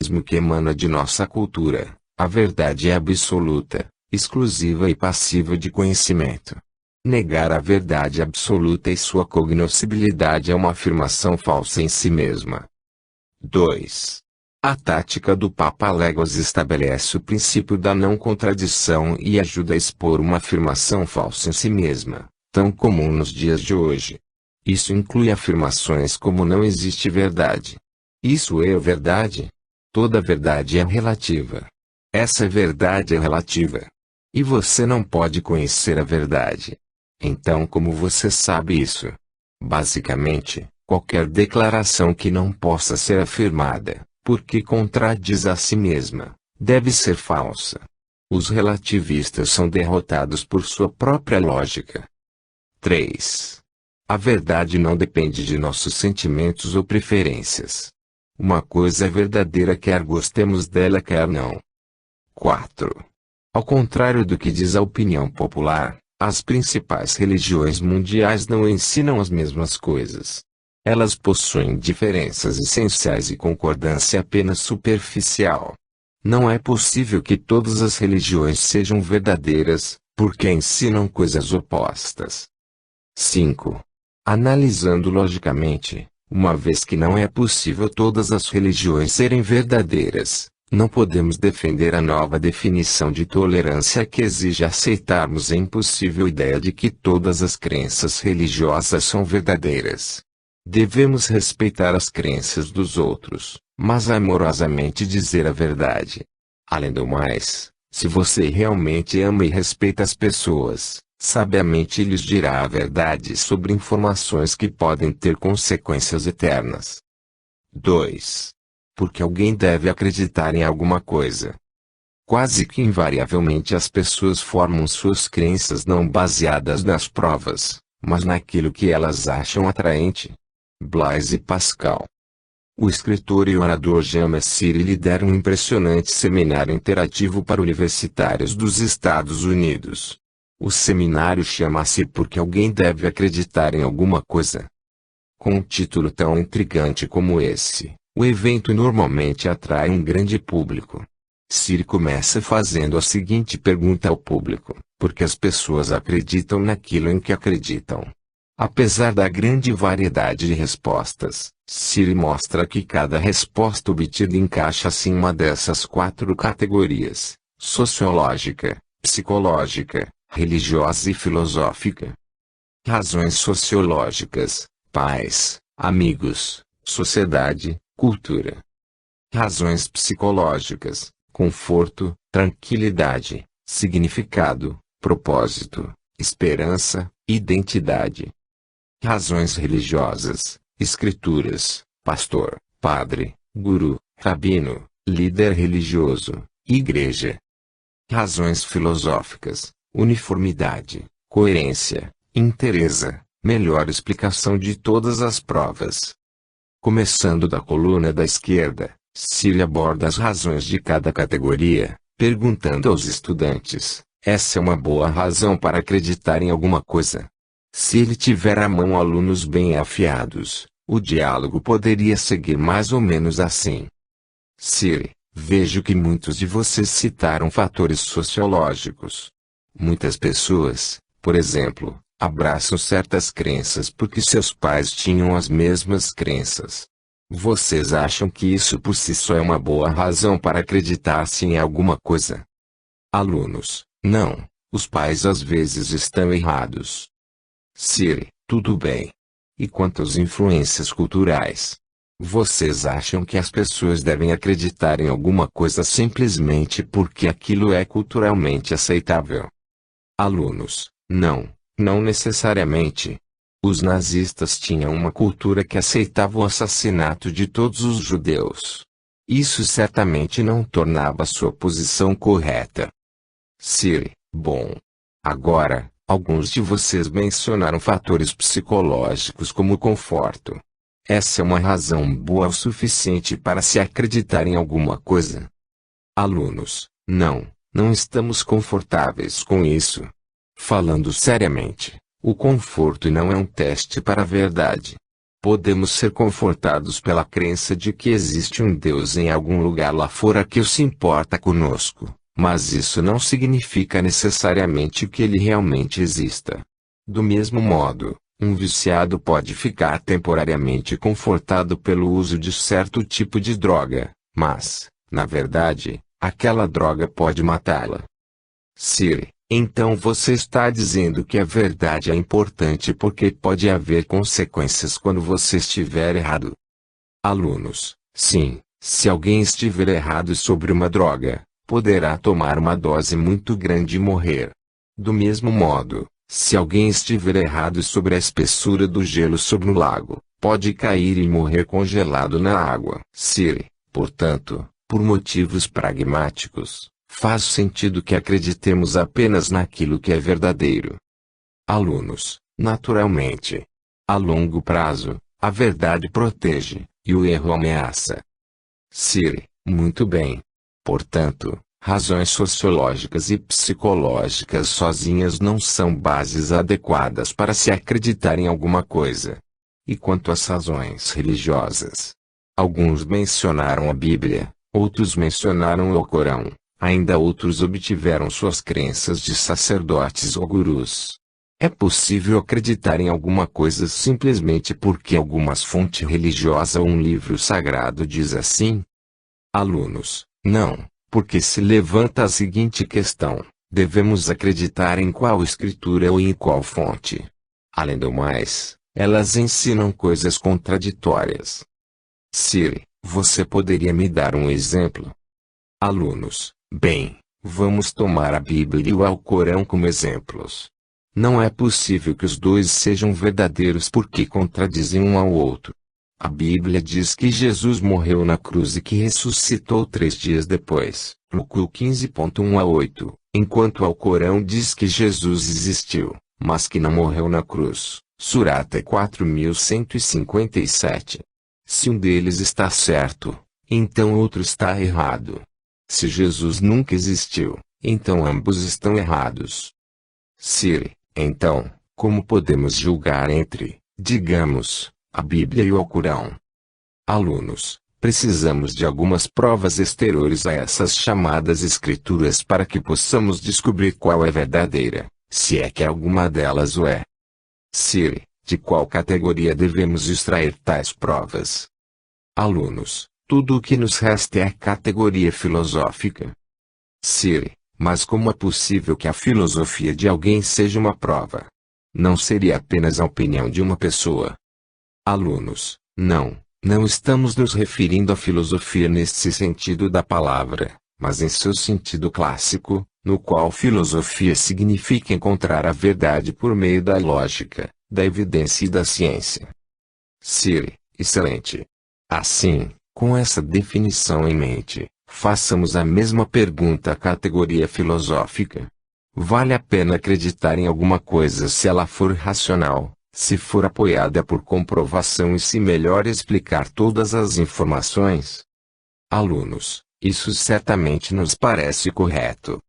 Mesmo que emana de nossa cultura, a verdade é absoluta, exclusiva e passiva de conhecimento. Negar a verdade absoluta e sua cognoscibilidade é uma afirmação falsa em si mesma. 2. A tática do Papa Legos estabelece o princípio da não contradição e ajuda a expor uma afirmação falsa em si mesma, tão comum nos dias de hoje. Isso inclui afirmações como não existe verdade. Isso é verdade? Toda verdade é relativa. Essa verdade é relativa. E você não pode conhecer a verdade. Então como você sabe isso? Basicamente, qualquer declaração que não possa ser afirmada, porque contradiz a si mesma, deve ser falsa. Os relativistas são derrotados por sua própria lógica. 3. A verdade não depende de nossos sentimentos ou preferências. Uma coisa é verdadeira quer gostemos dela quer não. 4. Ao contrário do que diz a opinião popular, as principais religiões mundiais não ensinam as mesmas coisas. Elas possuem diferenças essenciais e concordância apenas superficial. Não é possível que todas as religiões sejam verdadeiras, porque ensinam coisas opostas. 5. Analisando logicamente, uma vez que não é possível todas as religiões serem verdadeiras, não podemos defender a nova definição de tolerância que exige aceitarmos a impossível ideia de que todas as crenças religiosas são verdadeiras. Devemos respeitar as crenças dos outros, mas amorosamente dizer a verdade. Além do mais, se você realmente ama e respeita as pessoas, sabiamente lhes dirá a verdade sobre informações que podem ter consequências eternas. 2. Porque alguém deve acreditar em alguma coisa. Quase que invariavelmente as pessoas formam suas crenças não baseadas nas provas, mas naquilo que elas acham atraente. Blaise Pascal. O escritor e orador Jean Messire lidera um impressionante seminário interativo para universitários dos Estados Unidos. O seminário chama-se Porque Alguém Deve Acreditar em Alguma Coisa. Com um título tão intrigante como esse, o evento normalmente atrai um grande público. Siri começa fazendo a seguinte pergunta ao público: por que as pessoas acreditam naquilo em que acreditam? Apesar da grande variedade de respostas, Siri mostra que cada resposta obtida encaixa-se em uma dessas 4 categorias: sociológica, psicológica, religiosa e filosófica. Razões sociológicas: pais, amigos, sociedade, cultura. Razões psicológicas: conforto, tranquilidade, significado, propósito, esperança, identidade. Razões religiosas: escrituras, pastor, padre, guru, rabino, líder religioso, igreja. Razões filosóficas: uniformidade, coerência, inteireza, melhor explicação de todas as provas. Começando da coluna da esquerda, Siri aborda as razões de cada categoria, perguntando aos estudantes: essa é uma boa razão para acreditar em alguma coisa? Se ele tiver à mão alunos bem afiados, o diálogo poderia seguir mais ou menos assim. Siri, vejo que muitos de vocês citaram fatores sociológicos. Muitas pessoas, por exemplo, abraçam certas crenças porque seus pais tinham as mesmas crenças. Vocês acham que isso por si só é uma boa razão para acreditar-se em alguma coisa? Alunos: não, os pais às vezes estão errados. Siri: tudo bem. E quanto às influências culturais? Vocês acham que as pessoas devem acreditar em alguma coisa simplesmente porque aquilo é culturalmente aceitável? Alunos: não, não necessariamente. Os nazistas tinham uma cultura que aceitava o assassinato de todos os judeus. Isso certamente não tornava sua posição correta. Siri: bom. Agora, alguns de vocês mencionaram fatores psicológicos como conforto. Essa é uma razão boa o suficiente para se acreditar em alguma coisa? Alunos: não, não estamos confortáveis com isso. Falando seriamente, o conforto não é um teste para a verdade. Podemos ser confortados pela crença de que existe um Deus em algum lugar lá fora que se importa conosco, mas isso não significa necessariamente que ele realmente exista. Do mesmo modo, um viciado pode ficar temporariamente confortado pelo uso de certo tipo de droga, mas, na verdade, aquela droga pode matá-la. Siri, então você está dizendo que a verdade é importante porque pode haver consequências quando você estiver errado. Alunos, sim, se alguém estiver errado sobre uma droga, poderá tomar uma dose muito grande e morrer. Do mesmo modo, se alguém estiver errado sobre a espessura do gelo sobre o lago, pode cair e morrer congelado na água. Siri, portanto, por motivos pragmáticos, faz sentido que acreditemos apenas naquilo que é verdadeiro. Alunos, naturalmente. A longo prazo, a verdade protege, e o erro ameaça. Siri, muito bem. Portanto, razões sociológicas e psicológicas sozinhas não são bases adequadas para se acreditar em alguma coisa. E quanto às razões religiosas? Alguns mencionaram a Bíblia, outros mencionaram o Corão. Ainda outros obtiveram suas crenças de sacerdotes ou gurus. É possível acreditar em alguma coisa simplesmente porque alguma fonte religiosa ou um livro sagrado diz assim? Alunos, não, porque se levanta a seguinte questão: devemos acreditar em qual escritura ou em qual fonte? Além do mais, elas ensinam coisas contraditórias. Siri, você poderia me dar um exemplo? Alunos, bem, vamos tomar a Bíblia e o Alcorão como exemplos. Não é possível que os dois sejam verdadeiros porque contradizem um ao outro. A Bíblia diz que Jesus morreu na cruz e que ressuscitou 3 dias depois, Lucas 15.1 a 8, enquanto o Alcorão diz que Jesus existiu, mas que não morreu na cruz, Surata 4157. Se um deles está certo, então o outro está errado. Se Jesus nunca existiu, então ambos estão errados. Siri, então, como podemos julgar entre, digamos, a Bíblia e o Alcorão? Alunos, precisamos de algumas provas exteriores a essas chamadas escrituras para que possamos descobrir qual é verdadeira, se é que alguma delas o é. Siri, de qual categoria devemos extrair tais provas? Alunos, tudo o que nos resta é a categoria filosófica. Siri, mas como é possível que a filosofia de alguém seja uma prova? Não seria apenas a opinião de uma pessoa? Alunos, não estamos nos referindo à filosofia nesse sentido da palavra, mas em seu sentido clássico, no qual filosofia significa encontrar a verdade por meio da lógica, da evidência e da ciência. Siri, excelente. Assim, com essa definição em mente, façamos a mesma pergunta à categoria filosófica. Vale a pena acreditar em alguma coisa se ela for racional, se for apoiada por comprovação e se melhor explicar todas as informações? Alunos, isso certamente nos parece correto.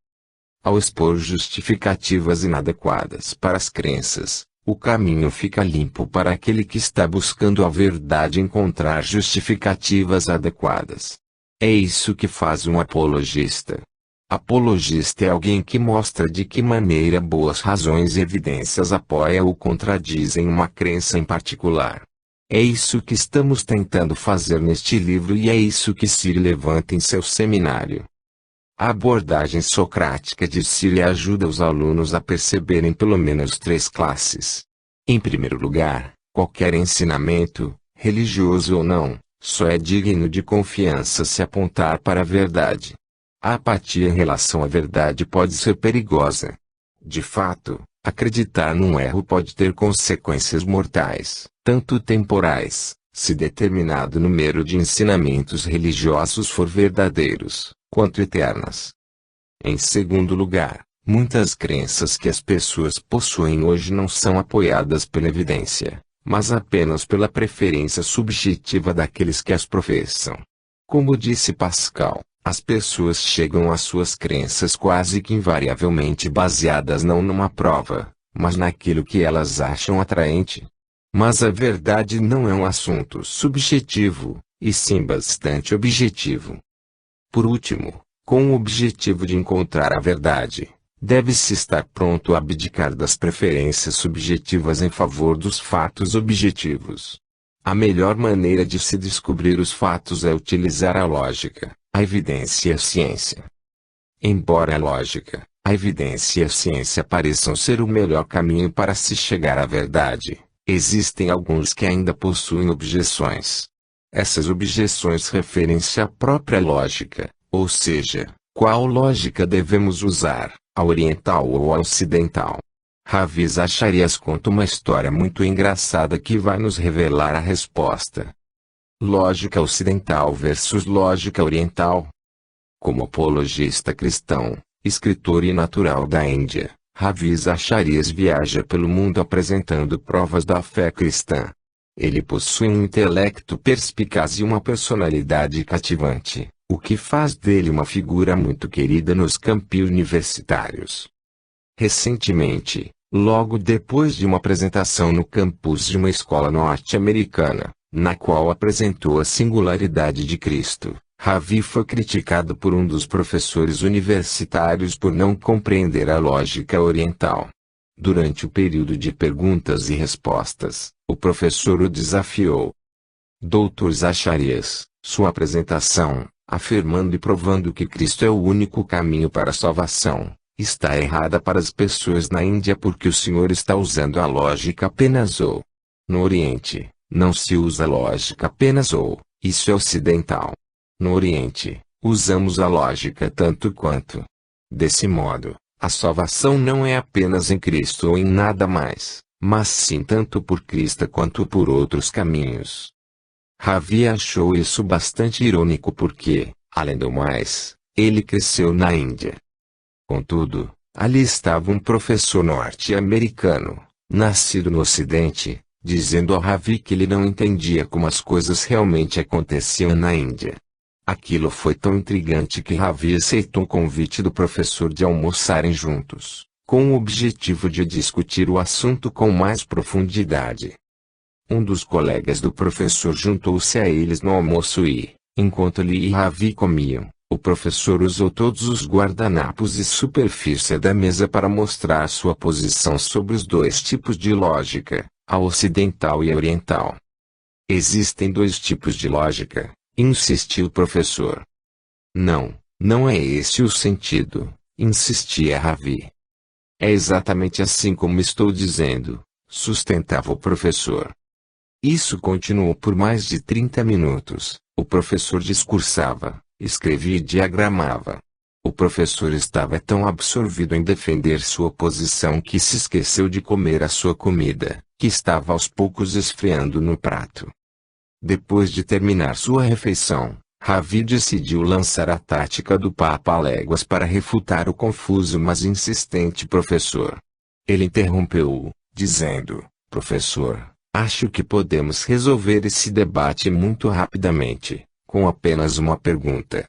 Ao expor justificativas inadequadas para as crenças, o caminho fica limpo para aquele que está buscando a verdade encontrar justificativas adequadas. É isso que faz um apologista. Apologista é alguém que mostra de que maneira boas razões e evidências apoiam ou contradizem uma crença em particular. É isso que estamos tentando fazer neste livro e é isso que Siri levanta em seu seminário. A abordagem socrática de Siri ajuda os alunos a perceberem pelo menos 3 classes. Em primeiro lugar, qualquer ensinamento, religioso ou não, só é digno de confiança se apontar para a verdade. A apatia em relação à verdade pode ser perigosa. De fato, acreditar num erro pode ter consequências mortais, tanto temporais, se determinado número de ensinamentos religiosos for verdadeiros, quanto eternas. Em segundo lugar, muitas crenças que as pessoas possuem hoje não são apoiadas pela evidência, mas apenas pela preferência subjetiva daqueles que as professam. Como disse Pascal, as pessoas chegam às suas crenças quase que invariavelmente baseadas não numa prova, mas naquilo que elas acham atraente. Mas a verdade não é um assunto subjetivo, e sim bastante objetivo. Por último, com o objetivo de encontrar a verdade, deve-se estar pronto a abdicar das preferências subjetivas em favor dos fatos objetivos. A melhor maneira de se descobrir os fatos é utilizar a lógica, a evidência e a ciência. Embora a lógica, a evidência e a ciência pareçam ser o melhor caminho para se chegar à verdade, existem alguns que ainda possuem objeções. Essas objeções referem-se à própria lógica, ou seja, qual lógica devemos usar, a oriental ou a ocidental. Ravi Zacharias conta uma história muito engraçada que vai nos revelar a resposta. Lógica ocidental versus lógica oriental. Como apologista cristão, escritor e natural da Índia, Ravi Zacharias viaja pelo mundo apresentando provas da fé cristã. Ele possui um intelecto perspicaz e uma personalidade cativante, o que faz dele uma figura muito querida nos campi universitários. Recentemente, logo depois de uma apresentação no campus de uma escola norte-americana, na qual apresentou a singularidade de Cristo, Ravi foi criticado por um dos professores universitários por não compreender a lógica oriental. Durante o período de perguntas e respostas, o professor o desafiou. Dr. Zacharias, sua apresentação, afirmando e provando que Cristo é o único caminho para a salvação, está errada para as pessoas na Índia porque o senhor está usando a lógica apenas ou. No Oriente, não se usa lógica apenas ou, isso é ocidental. No Oriente, usamos a lógica tanto quanto. Desse modo, a salvação não é apenas em Cristo ou em nada mais, mas sim tanto por Cristo quanto por outros caminhos. Ravi achou isso bastante irônico porque, além do mais, ele cresceu na Índia. Contudo, ali estava um professor norte-americano, nascido no Ocidente, dizendo a Ravi que ele não entendia como as coisas realmente aconteciam na Índia. Aquilo foi tão intrigante que Ravi aceitou o convite do professor de almoçarem juntos, com o objetivo de discutir o assunto com mais profundidade. Um dos colegas do professor juntou-se a eles no almoço e, enquanto ele e Ravi comiam, o professor usou todos os guardanapos e superfície da mesa para mostrar sua posição sobre os dois tipos de lógica, a ocidental e a oriental. Existem dois tipos de lógica, insistiu o professor. Não, não é esse o sentido, insistia Ravi. É exatamente assim como estou dizendo, sustentava o professor. Isso continuou por mais de 30 minutos. O professor discursava, escrevia e diagramava. O professor estava tão absorvido em defender sua posição que se esqueceu de comer a sua comida, que estava aos poucos esfriando no prato. Depois de terminar sua refeição, Ravi decidiu lançar a tática do papa-léguas para refutar o confuso mas insistente professor. Ele interrompeu-o, dizendo: Professor, acho que podemos resolver esse debate muito rapidamente, com apenas uma pergunta.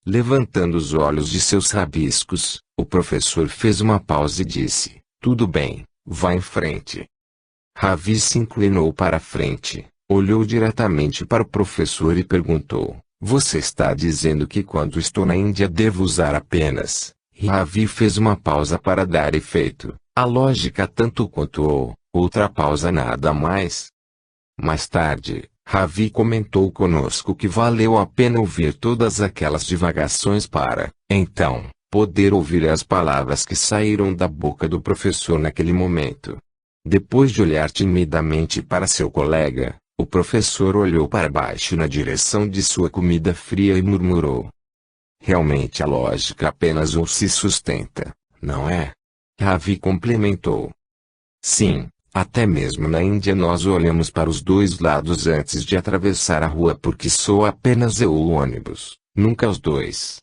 Levantando os olhos de seus rabiscos, o professor fez uma pausa e disse: Tudo bem, vá em frente. Ravi se inclinou para a frente, olhou diretamente para o professor e perguntou: Você está dizendo que quando estou na Índia devo usar apenas... Ravi fez uma pausa para dar efeito, a lógica tanto quanto ou, outra pausa nada mais. Mais tarde, Ravi comentou conosco que valeu a pena ouvir todas aquelas divagações para, então, poder ouvir as palavras que saíram da boca do professor naquele momento. Depois de olhar timidamente para seu colega, o professor olhou para baixo na direção de sua comida fria e murmurou: Realmente a lógica apenas ou se sustenta, não é? Ravi complementou: Sim, até mesmo na Índia nós olhamos para os dois lados antes de atravessar a rua porque soa apenas eu o ônibus, nunca os dois.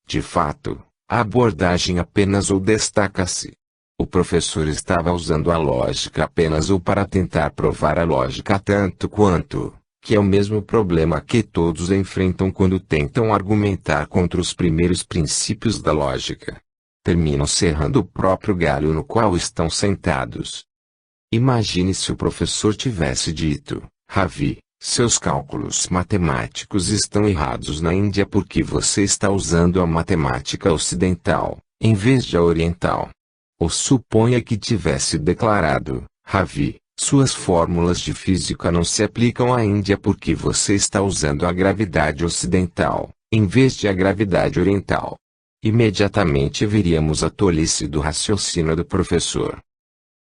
De fato, a abordagem apenas ou destaca-se. O professor estava usando a lógica apenas ou para tentar provar a lógica tanto quanto, que é o mesmo problema que todos enfrentam quando tentam argumentar contra os primeiros princípios da lógica. Terminam serrando o próprio galho no qual estão sentados. Imagine se o professor tivesse dito: Ravi, seus cálculos matemáticos estão errados na Índia porque você está usando a matemática ocidental, em vez de a oriental. Ou suponha que tivesse declarado: Ravi, suas fórmulas de física não se aplicam à Índia porque você está usando a gravidade ocidental, em vez de a gravidade oriental. Imediatamente veríamos a tolice do raciocínio do professor.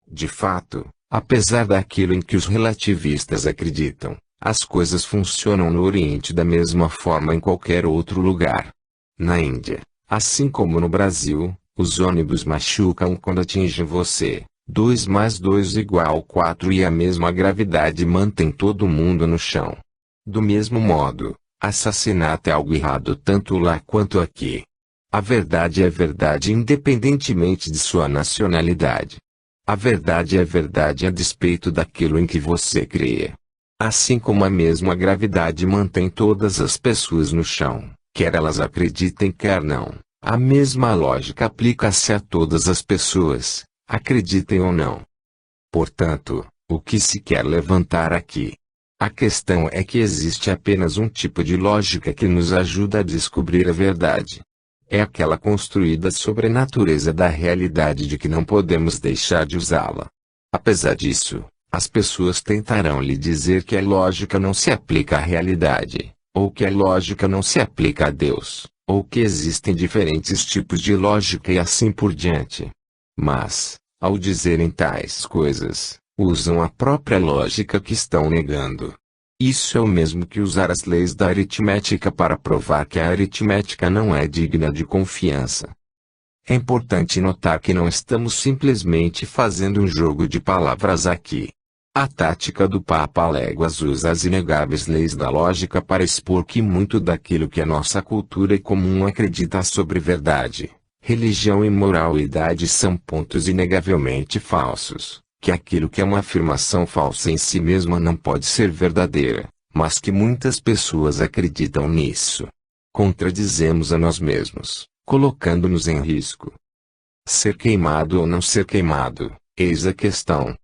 De fato, apesar daquilo em que os relativistas acreditam, as coisas funcionam no Oriente da mesma forma em qualquer outro lugar. Na Índia, assim como no Brasil, os ônibus machucam quando atingem você. 2 mais 2 igual 4 e a mesma gravidade mantém todo mundo no chão. Do mesmo modo, assassinato é algo errado tanto lá quanto aqui. A verdade é verdade independentemente de sua nacionalidade. A verdade é verdade a despeito daquilo em que você crê. Assim como a mesma gravidade mantém todas as pessoas no chão, quer elas acreditem quer não, a mesma lógica aplica-se a todas as pessoas, acreditem ou não. Portanto, o que se quer levantar aqui? A questão é que existe apenas um tipo de lógica que nos ajuda a descobrir a verdade. É aquela construída sobre a natureza da realidade de que não podemos deixar de usá-la. Apesar disso, as pessoas tentarão lhe dizer que a lógica não se aplica à realidade, ou que a lógica não se aplica a Deus, ou que existem diferentes tipos de lógica e assim por diante. Mas, ao dizerem tais coisas, usam a própria lógica que estão negando. Isso é o mesmo que usar as leis da aritmética para provar que a aritmética não é digna de confiança. É importante notar que não estamos simplesmente fazendo um jogo de palavras aqui. A tática do Papa Léguas usa as inegáveis leis da lógica para expor que muito daquilo que a nossa cultura comum acredita sobre verdade, religião e moralidade são pontos inegavelmente falsos, que aquilo que é uma afirmação falsa em si mesma não pode ser verdadeira, mas que muitas pessoas acreditam nisso. Contradizemos a nós mesmos, colocando-nos em risco. Ser queimado ou não ser queimado, eis a questão.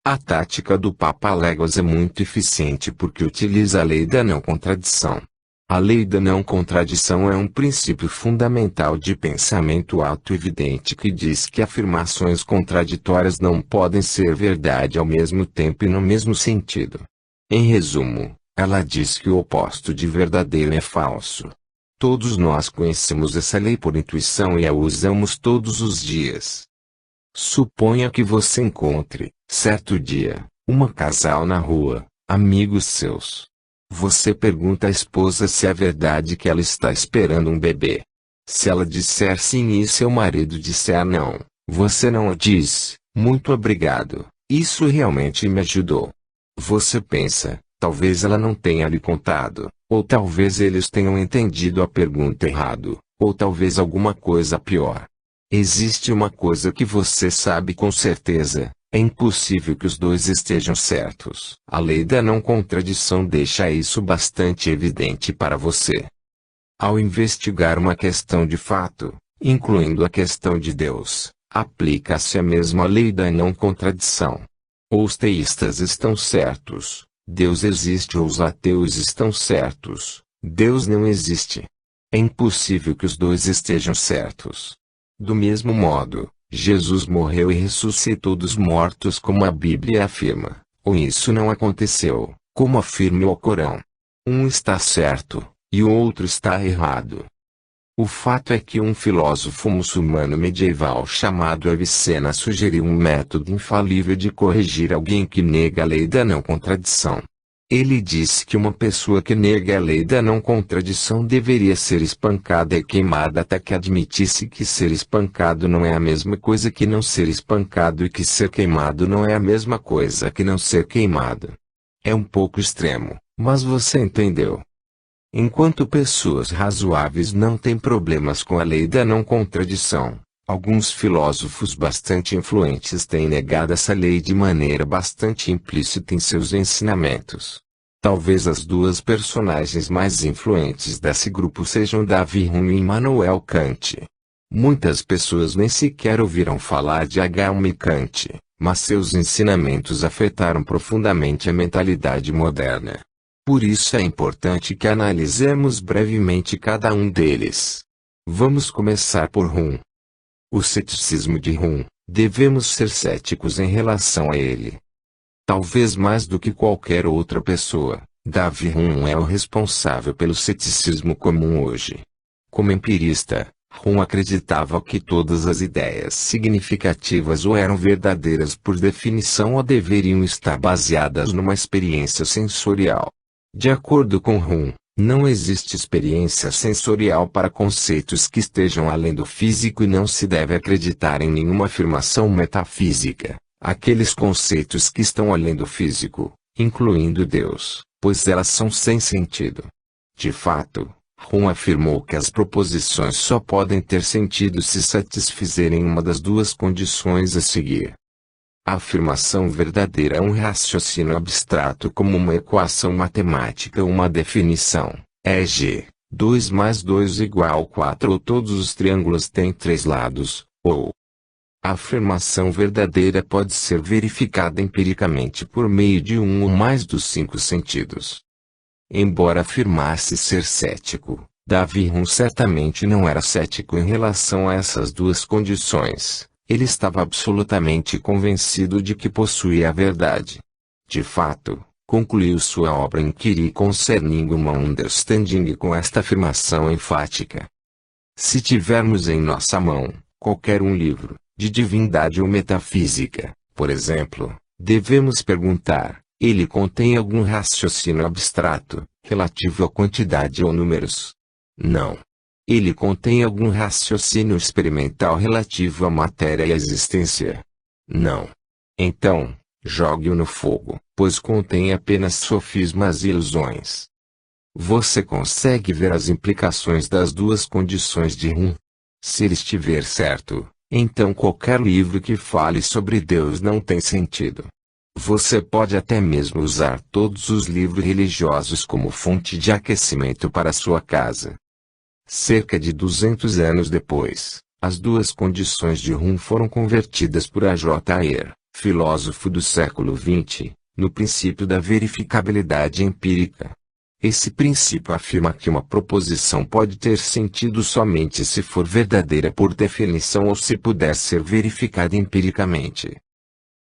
A tática do Papa Léguas é muito eficiente porque utiliza a lei da não contradição. A lei da não contradição é um princípio fundamental de pensamento auto-evidente que diz que afirmações contraditórias não podem ser verdade ao mesmo tempo e no mesmo sentido. Em resumo, ela diz que o oposto de verdadeiro é falso. Todos nós conhecemos essa lei por intuição e a usamos todos os dias. Suponha que você encontre, certo dia, um casal na rua, amigos seus. Você pergunta à esposa se é verdade que ela está esperando um bebê. Se ela disser sim e seu marido disser não, você não diz, muito obrigado, isso realmente me ajudou. Você pensa, talvez ela não tenha lhe contado, ou talvez eles tenham entendido a pergunta errado, ou talvez alguma coisa pior. Existe uma coisa que você sabe com certeza. É impossível que os dois estejam certos. A lei da não contradição deixa isso bastante evidente para você. Ao investigar uma questão de fato, incluindo a questão de Deus, aplica-se a mesma lei da não contradição. Ou os teístas estão certos, Deus existe, ou os ateus estão certos, Deus não existe. É impossível que os dois estejam certos. Do mesmo modo, Jesus morreu e ressuscitou dos mortos como a Bíblia afirma, ou isso não aconteceu, como afirma o Corão. Um está certo, e o outro está errado. O fato é que um filósofo muçulmano medieval chamado Avicena sugeriu um método infalível de corrigir alguém que nega a lei da não contradição. Ele disse que uma pessoa que nega a lei da não contradição deveria ser espancada e queimada até que admitisse que ser espancado não é a mesma coisa que não ser espancado e que ser queimado não é a mesma coisa que não ser queimado. É um pouco extremo, mas você entendeu. Enquanto pessoas razoáveis não têm problemas com a lei da não contradição, alguns filósofos bastante influentes têm negado essa lei de maneira bastante implícita em seus ensinamentos. Talvez as duas personagens mais influentes desse grupo sejam Davi Hume e Immanuel Kant. Muitas pessoas nem sequer ouviram falar de H. Kant, mas seus ensinamentos afetaram profundamente a mentalidade moderna. Por isso é importante que analisemos brevemente cada um deles. Vamos começar por Hume. O ceticismo de Hume. Devemos ser céticos em relação a ele. Talvez mais do que qualquer outra pessoa, Davi Hume é o responsável pelo ceticismo comum hoje. Como empirista, Hume acreditava que todas as ideias significativas ou eram verdadeiras por definição ou deveriam estar baseadas numa experiência sensorial. De acordo com Hume, não existe experiência sensorial para conceitos que estejam além do físico e não se deve acreditar em nenhuma afirmação metafísica, aqueles conceitos que estão além do físico, incluindo Deus, pois elas são sem sentido. De fato, Hume afirmou que as proposições só podem ter sentido se satisfizerem uma das duas condições a seguir. A afirmação verdadeira é um raciocínio abstrato como uma equação matemática ou uma definição, e.g., 2 mais 2 igual 4 ou todos os triângulos têm 3 lados, ou. A afirmação verdadeira pode ser verificada empiricamente por meio de um ou mais dos 5 sentidos. Embora afirmasse ser cético, Davi Hume certamente não era cético em relação a essas duas condições. Ele estava absolutamente convencido de que possuía a verdade. De fato, concluiu sua obra Inquiry Concerning Human Understanding com esta afirmação enfática. Se tivermos em nossa mão, qualquer um livro, de divindade ou metafísica, por exemplo, devemos perguntar, ele contém algum raciocínio abstrato, relativo à quantidade ou números? Não. Ele contém algum raciocínio experimental relativo à matéria e à existência? Não. Então, jogue-o no fogo, pois contém apenas sofismas e ilusões. Você consegue ver as implicações das duas condições de Hume? Se ele estiver certo, então qualquer livro que fale sobre Deus não tem sentido. Você pode até mesmo usar todos os livros religiosos como fonte de aquecimento para sua casa. Cerca de 200 anos depois, as duas condições de Hume foram convertidas por A.J. Ayer, filósofo do século XX, no princípio da verificabilidade empírica. Esse princípio afirma que uma proposição pode ter sentido somente se for verdadeira por definição ou se puder ser verificada empiricamente.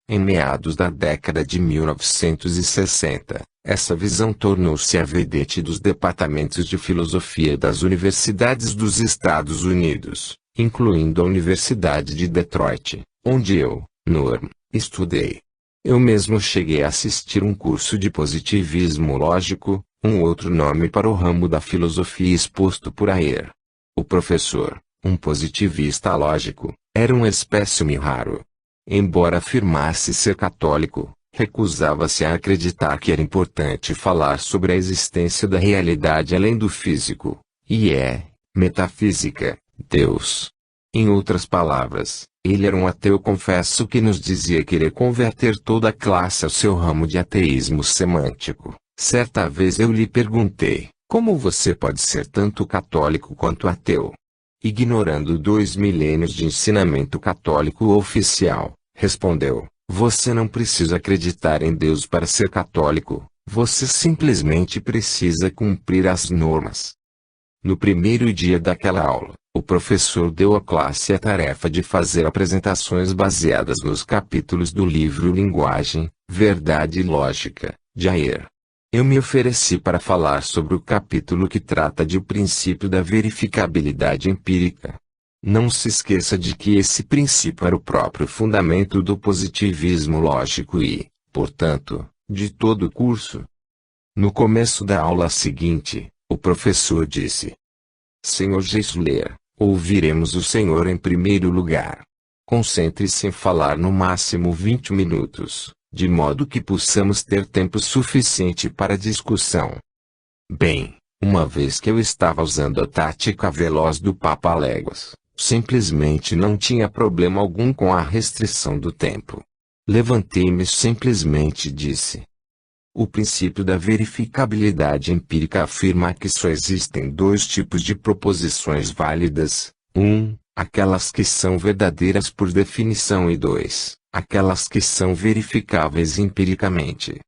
Em meados da década de 1960, essa visão tornou-se a vedete dos departamentos de filosofia das universidades dos Estados Unidos, incluindo a Universidade de Detroit, onde eu, Norm, estudei. Eu mesmo cheguei a assistir um curso de positivismo lógico, um outro nome para o ramo da filosofia exposto por Ayer. O professor, um positivista lógico, era um espécime raro. Embora afirmasse ser católico, recusava-se a acreditar que era importante falar sobre a existência da realidade além do físico, metafísica, Deus. Em outras palavras, ele era um ateu confesso que nos dizia querer converter toda a classe ao seu ramo de ateísmo semântico. Certa vez eu lhe perguntei, como você pode ser tanto católico quanto ateu? Ignorando 2 milênios de ensinamento católico oficial, respondeu, você não precisa acreditar em Deus para ser católico, você simplesmente precisa cumprir as normas. No primeiro dia daquela aula, o professor deu à classe a tarefa de fazer apresentações baseadas nos capítulos do livro Linguagem, Verdade e Lógica, de Ayer. Eu me ofereci para falar sobre o capítulo que trata de o princípio da verificabilidade empírica. Não se esqueça de que esse princípio era o próprio fundamento do positivismo lógico e, portanto, de todo o curso. No começo da aula seguinte, o professor disse: Sr. Geisler, ouviremos o Senhor em primeiro lugar. Concentre-se em falar no máximo 20 minutos. De modo que possamos ter tempo suficiente para discussão. Bem, uma vez que eu estava usando a tática veloz do Papaléguas, simplesmente não tinha problema algum com a restrição do tempo. Levantei-me e simplesmente disse: o princípio da verificabilidade empírica afirma que só existem 2 tipos de proposições válidas, 1, aquelas que são verdadeiras por definição e 2, aquelas que são verificáveis empiricamente.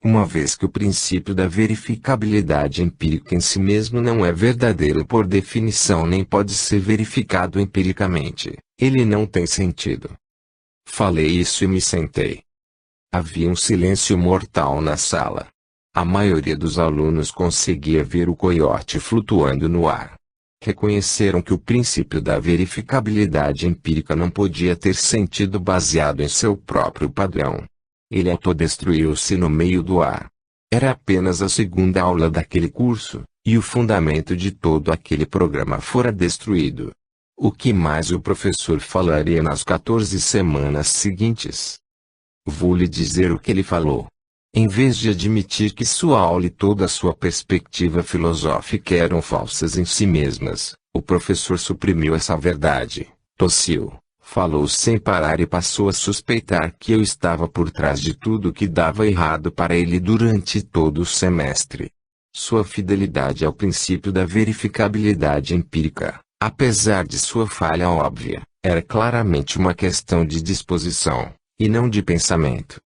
Uma vez que o princípio da verificabilidade empírica em si mesmo não é verdadeiro por definição nem pode ser verificado empiricamente, ele não tem sentido. Falei isso e me sentei. Havia um silêncio mortal na sala. A maioria dos alunos conseguia ver o coiote flutuando no ar. Reconheceram que o princípio da verificabilidade empírica não podia ter sentido baseado em seu próprio padrão. Ele autodestruiu-se no meio do ar. Era apenas a segunda aula daquele curso, e o fundamento de todo aquele programa fora destruído. O que mais o professor falaria nas 14 semanas seguintes? Vou lhe dizer o que ele falou. Em vez de admitir que sua aula e toda a sua perspectiva filosófica eram falsas em si mesmas, o professor suprimiu essa verdade, tossiu, falou sem parar e passou a suspeitar que eu estava por trás de tudo que dava errado para ele durante todo o semestre. Sua fidelidade ao princípio da verificabilidade empírica, apesar de sua falha óbvia, era claramente uma questão de disposição, e não de pensamento.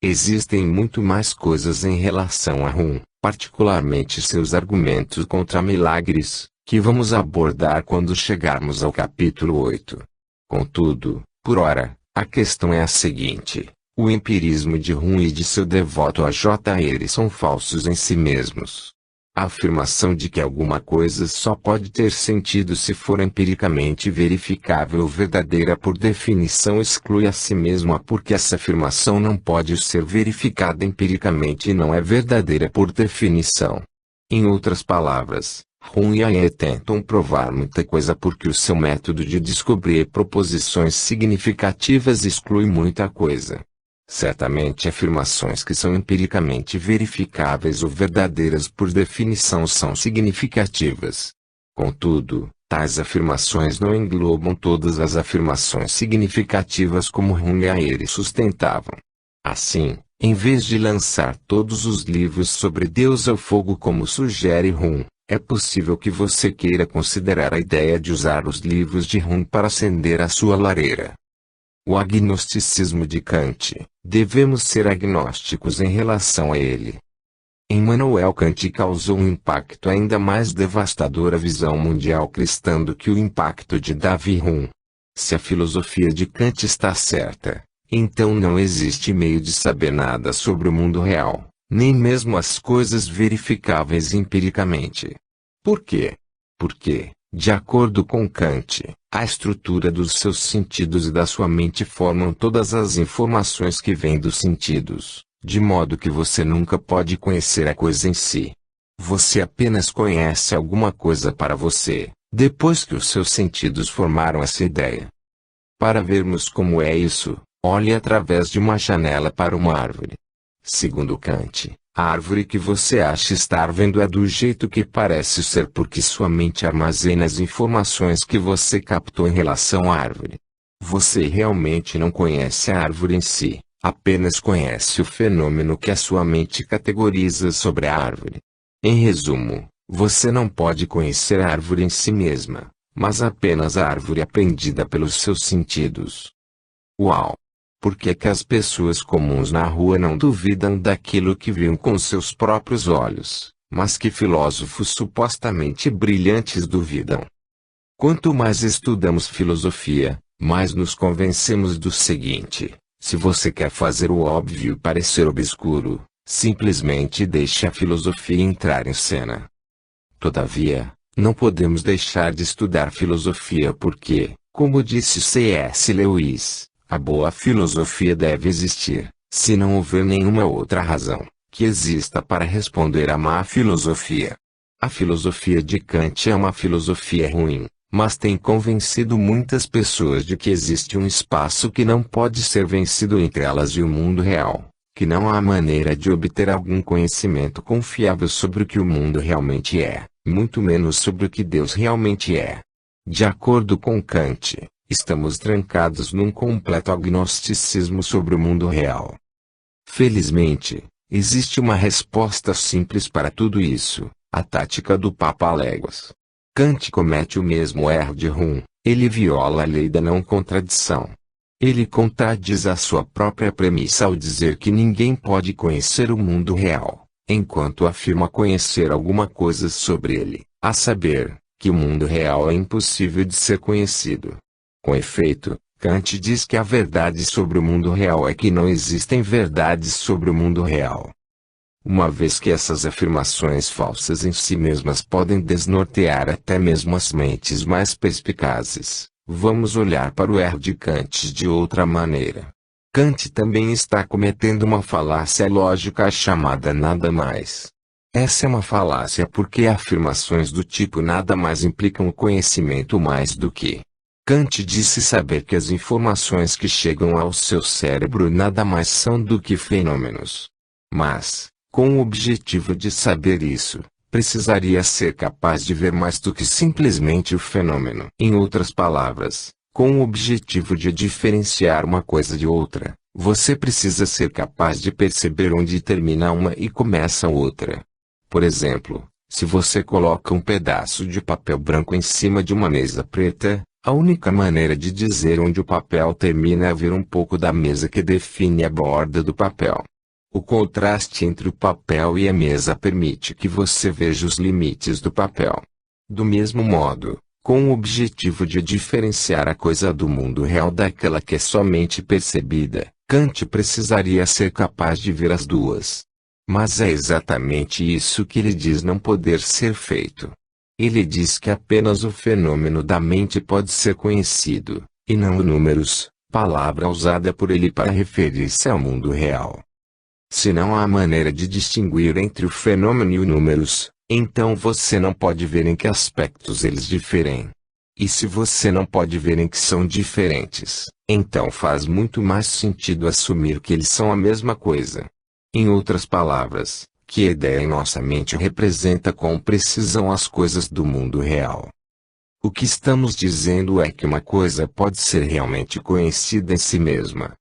Existem muito mais coisas em relação a Hum, particularmente seus argumentos contra milagres, que vamos abordar quando chegarmos ao capítulo 8. Contudo, por ora, a questão é a seguinte: o empirismo de Hum e de seu devoto a J. Eyre são falsos em si mesmos. A afirmação de que alguma coisa só pode ter sentido se for empiricamente verificável ou verdadeira por definição exclui a si mesma porque essa afirmação não pode ser verificada empiricamente e não é verdadeira por definição. Em outras palavras, Hum e Eyre tentam provar muita coisa porque o seu método de descobrir proposições significativas exclui muita coisa. Certamente afirmações que são empiricamente verificáveis ou verdadeiras por definição são significativas. Contudo, tais afirmações não englobam todas as afirmações significativas como Hum e Eyre sustentavam. Assim, em vez de lançar todos os livros sobre Deus ao fogo como sugere Hum, é possível que você queira considerar a ideia de usar os livros de Hum para acender a sua lareira. O agnosticismo de Kant, devemos ser agnósticos em relação a ele. Immanuel Kant causou um impacto ainda mais devastador à visão mundial cristã do que o impacto de Davi Hum. Se a filosofia de Kant está certa, então não existe meio de saber nada sobre o mundo real, nem mesmo as coisas verificáveis empiricamente. Por quê? Porque, de acordo com Kant, a estrutura dos seus sentidos e da sua mente formam todas as informações que vêm dos sentidos, de modo que você nunca pode conhecer a coisa em si. Você apenas conhece alguma coisa para você, depois que os seus sentidos formaram essa ideia. Para vermos como é isso, olhe através de uma janela para uma árvore. Segundo Kant, a árvore que você acha estar vendo é do jeito que parece ser porque sua mente armazena as informações que você captou em relação à árvore. Você realmente não conhece a árvore em si, apenas conhece o fenômeno que a sua mente categoriza sobre a árvore. Em resumo, você não pode conhecer a árvore em si mesma, mas apenas a árvore aprendida pelos seus sentidos. Uau! Por que é que as pessoas comuns na rua não duvidam daquilo que viram com seus próprios olhos, mas que filósofos supostamente brilhantes duvidam? Quanto mais estudamos filosofia, mais nos convencemos do seguinte: se você quer fazer o óbvio parecer obscuro, simplesmente deixe a filosofia entrar em cena. Todavia, não podemos deixar de estudar filosofia porque, como disse C.S. Lewis, a boa filosofia deve existir, se não houver nenhuma outra razão que exista para responder à má filosofia. A filosofia de Kant é uma filosofia ruim, mas tem convencido muitas pessoas de que existe um espaço que não pode ser vencido entre elas e o mundo real, que não há maneira de obter algum conhecimento confiável sobre o que o mundo realmente é, muito menos sobre o que Deus realmente é. De acordo com Kant, estamos trancados num completo agnosticismo sobre o mundo real. Felizmente, existe uma resposta simples para tudo isso: a tática do Papa-Léguas. Kant comete o mesmo erro de Hum, ele viola a lei da não contradição. Ele contradiz a sua própria premissa ao dizer que ninguém pode conhecer o mundo real, enquanto afirma conhecer alguma coisa sobre ele, a saber, que o mundo real é impossível de ser conhecido. Com efeito, Kant diz que a verdade sobre o mundo real é que não existem verdades sobre o mundo real. Uma vez que essas afirmações falsas em si mesmas podem desnortear até mesmo as mentes mais perspicazes, vamos olhar para o erro de Kant de outra maneira. Kant também está cometendo uma falácia lógica chamada nada mais. Essa é uma falácia porque afirmações do tipo nada mais implicam o conhecimento mais do que. Kant disse saber que as informações que chegam ao seu cérebro nada mais são do que fenômenos. Mas, com o objetivo de saber isso, precisaria ser capaz de ver mais do que simplesmente o fenômeno. Em outras palavras, com o objetivo de diferenciar uma coisa de outra, você precisa ser capaz de perceber onde termina uma e começa outra. Por exemplo, se você coloca um pedaço de papel branco em cima de uma mesa preta, a única maneira de dizer onde o papel termina é ver um pouco da mesa que define a borda do papel. O contraste entre o papel e a mesa permite que você veja os limites do papel. Do mesmo modo, com o objetivo de diferenciar a coisa do mundo real daquela que é somente percebida, Kant precisaria ser capaz de ver as duas. Mas é exatamente isso que ele diz não poder ser feito. Ele diz que apenas o fenômeno da mente pode ser conhecido, e não os números, palavra usada por ele para referir-se ao mundo real. Se não há maneira de distinguir entre o fenômeno e os números, então você não pode ver em que aspectos eles diferem. E se você não pode ver em que são diferentes, então faz muito mais sentido assumir que eles são a mesma coisa. Em outras palavras, que a ideia em nossa mente representa com precisão as coisas do mundo real. O que estamos dizendo é que uma coisa pode ser realmente conhecida em si mesma.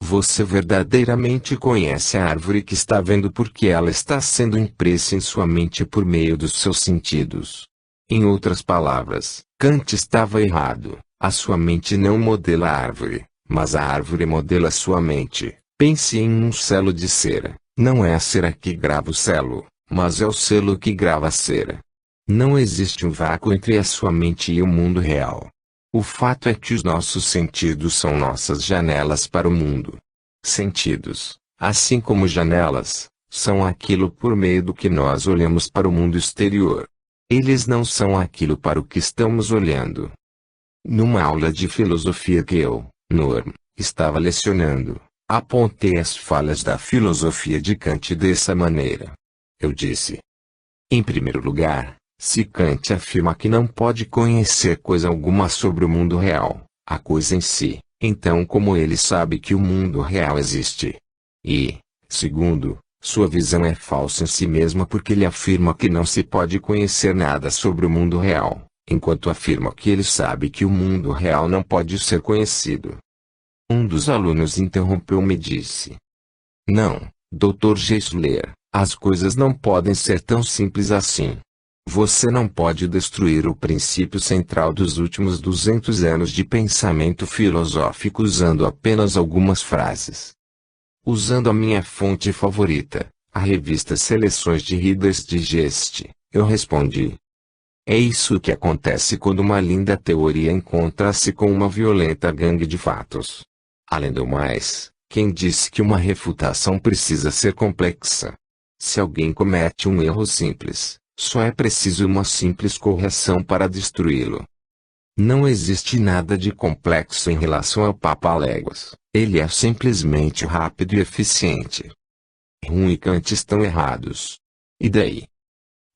Você verdadeiramente conhece a árvore que está vendo porque ela está sendo impressa em sua mente por meio dos seus sentidos. Em outras palavras, Kant estava errado. A sua mente não modela a árvore, mas a árvore modela a sua mente. Pense em um selo de cera. Não é a cera que grava o selo, mas é o selo que grava a cera. Não existe um vácuo entre a sua mente e o mundo real. O fato é que os nossos sentidos são nossas janelas para o mundo. Sentidos, assim como janelas, são aquilo por meio do que nós olhamos para o mundo exterior. Eles não são aquilo para o que estamos olhando. Numa aula de filosofia que eu, Norm, estava lecionando, apontei as falhas da filosofia de Kant dessa maneira. Eu disse: em primeiro lugar, se Kant afirma que não pode conhecer coisa alguma sobre o mundo real, a coisa em si, então como ele sabe que o mundo real existe? E, segundo, sua visão é falsa em si mesma porque ele afirma que não se pode conhecer nada sobre o mundo real, enquanto afirma que ele sabe que o mundo real não pode ser conhecido. Um dos alunos interrompeu-me e disse: não, Dr. Geisler, as coisas não podem ser tão simples assim. Você não pode destruir o princípio central dos últimos 200 anos de pensamento filosófico usando apenas algumas frases. Usando a minha fonte favorita, a revista Seleções de Reader's Digest, eu respondi: é isso que acontece quando uma linda teoria encontra-se com uma violenta gangue de fatos. Além do mais, quem disse que uma refutação precisa ser complexa? Se alguém comete um erro simples, só é preciso uma simples correção para destruí-lo. Não existe nada de complexo em relação ao Papaléguas, ele é simplesmente rápido e eficiente. Hume e Kant estão errados. E daí?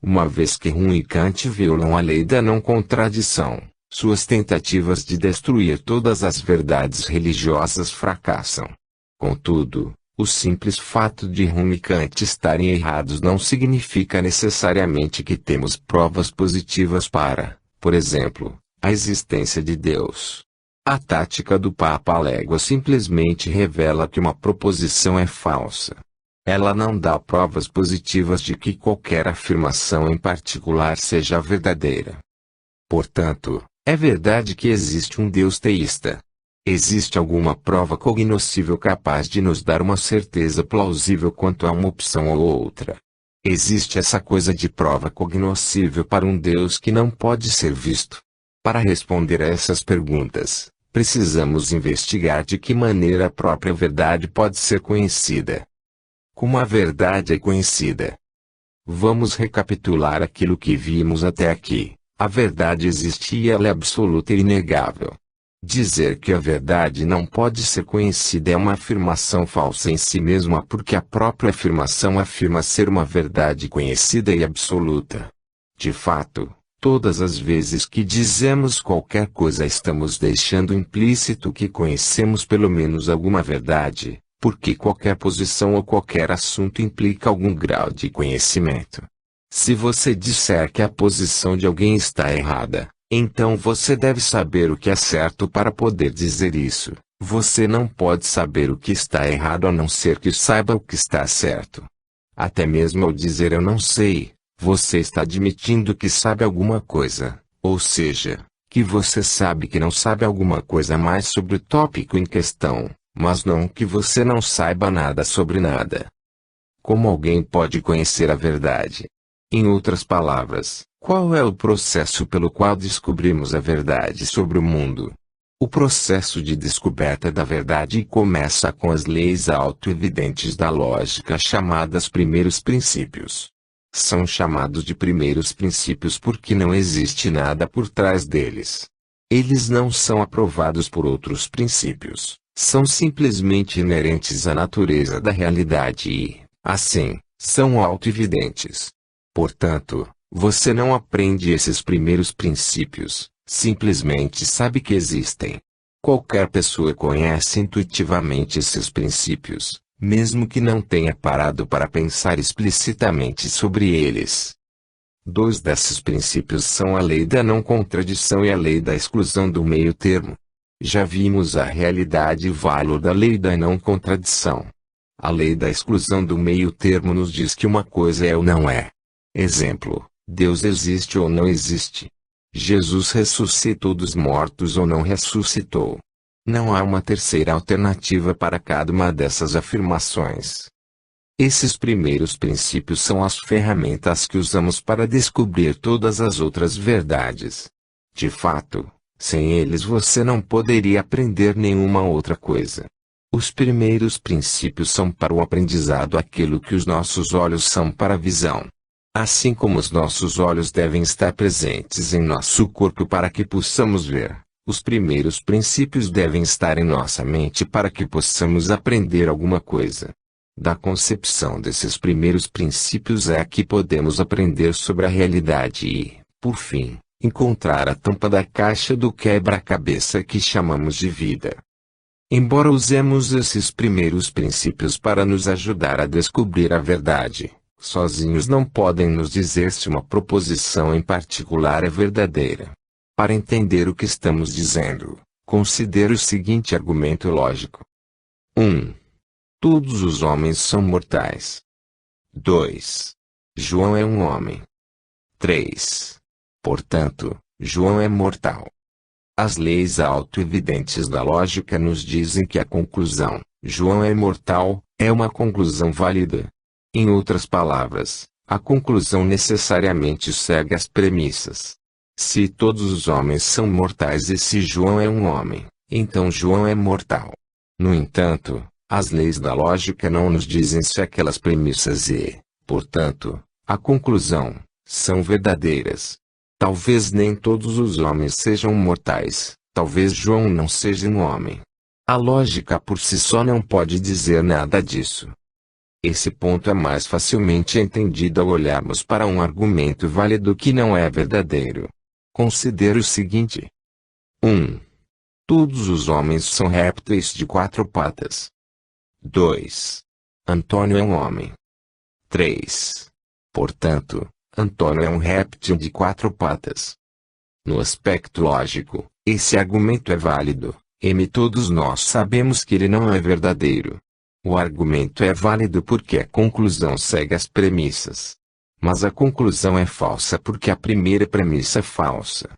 Uma vez que Hume e Kant violam a lei da não contradição, suas tentativas de destruir todas as verdades religiosas fracassam. Contudo, o simples fato de Hume e Kant estarem errados não significa necessariamente que temos provas positivas para, por exemplo, a existência de Deus. A tática do Papaléguas simplesmente revela que uma proposição é falsa. Ela não dá provas positivas de que qualquer afirmação em particular seja verdadeira. Portanto, é verdade que existe um Deus teísta. Existe alguma prova cognoscível capaz de nos dar uma certeza plausível quanto a uma opção ou outra? Existe essa coisa de prova cognoscível para um Deus que não pode ser visto? Para responder a essas perguntas, precisamos investigar de que maneira a própria verdade pode ser conhecida. Como a verdade é conhecida? Vamos recapitular aquilo que vimos até aqui. A verdade existe e ela é absoluta e inegável. Dizer que a verdade não pode ser conhecida é uma afirmação falsa em si mesma porque a própria afirmação afirma ser uma verdade conhecida e absoluta. De fato, todas as vezes que dizemos qualquer coisa estamos deixando implícito que conhecemos pelo menos alguma verdade, porque qualquer posição ou qualquer assunto implica algum grau de conhecimento. Se você disser que a posição de alguém está errada, então você deve saber o que é certo para poder dizer isso. Você não pode saber o que está errado a não ser que saiba o que está certo. Até mesmo ao dizer eu não sei, você está admitindo que sabe alguma coisa, ou seja, que você sabe que não sabe alguma coisa mais sobre o tópico em questão, mas não que você não saiba nada sobre nada. Como alguém pode conhecer a verdade? Em outras palavras, qual é o processo pelo qual descobrimos a verdade sobre o mundo? O processo de descoberta da verdade começa com as leis auto-evidentes da lógica chamadas primeiros princípios. São chamados de primeiros princípios porque não existe nada por trás deles. Eles não são aprovados por outros princípios, são simplesmente inerentes à natureza da realidade e, assim, são auto-evidentes. Portanto, você não aprende esses primeiros princípios, simplesmente sabe que existem. Qualquer pessoa conhece intuitivamente esses princípios, mesmo que não tenha parado para pensar explicitamente sobre eles. Dois desses princípios são a lei da não contradição e a lei da exclusão do meio termo. Já vimos a realidade e valor da lei da não contradição. A lei da exclusão do meio termo nos diz que uma coisa é ou não é. Exemplo, Deus existe ou não existe. Jesus ressuscitou dos mortos ou não ressuscitou. Não há uma terceira alternativa para cada uma dessas afirmações. Esses primeiros princípios são as ferramentas que usamos para descobrir todas as outras verdades. De fato, sem eles você não poderia aprender nenhuma outra coisa. Os primeiros princípios são para o aprendizado aquilo que os nossos olhos são para a visão. Assim como os nossos olhos devem estar presentes em nosso corpo para que possamos ver, os primeiros princípios devem estar em nossa mente para que possamos aprender alguma coisa. Da concepção desses primeiros princípios é que podemos aprender sobre a realidade e, por fim, encontrar a tampa da caixa do quebra-cabeça que chamamos de vida. Embora usemos esses primeiros princípios para nos ajudar a descobrir a verdade, sozinhos não podem nos dizer se uma proposição em particular é verdadeira. Para entender o que estamos dizendo, considere o seguinte argumento lógico. 1. Todos os homens são mortais. 2. João é um homem. 3. Portanto, João é mortal. As leis auto-evidentes da lógica nos dizem que a conclusão, João é mortal, é uma conclusão válida. Em outras palavras, a conclusão necessariamente segue as premissas. Se todos os homens são mortais e se João é um homem, então João é mortal. No entanto, as leis da lógica não nos dizem se aquelas premissas e, portanto, a conclusão, são verdadeiras. Talvez nem todos os homens sejam mortais, talvez João não seja um homem. A lógica por si só não pode dizer nada disso. Esse ponto é mais facilmente entendido ao olharmos para um argumento válido que não é verdadeiro. Considere o seguinte. 1. Todos os homens são répteis de 4 patas. 2. Antônio é um homem. 3. Portanto, Antônio é um réptil de 4 patas. No aspecto lógico, esse argumento é válido, todos nós sabemos que ele não é verdadeiro. O argumento é válido porque a conclusão segue as premissas. Mas a conclusão é falsa porque a primeira premissa é falsa.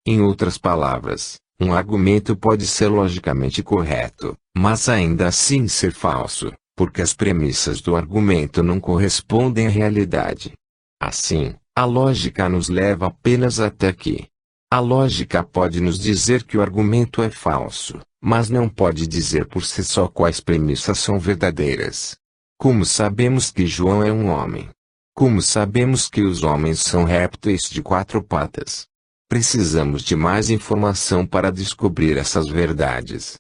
Em outras palavras, Um argumento pode ser logicamente correto, mas ainda assim ser falso, porque as premissas do argumento não correspondem à realidade. Assim, a lógica nos leva apenas até aqui. A lógica pode nos dizer que o argumento é falso, mas não pode dizer por si só quais premissas são verdadeiras. Como sabemos que João é um homem? Como sabemos que os homens são répteis de 4 patas? Precisamos de mais informação para descobrir essas verdades.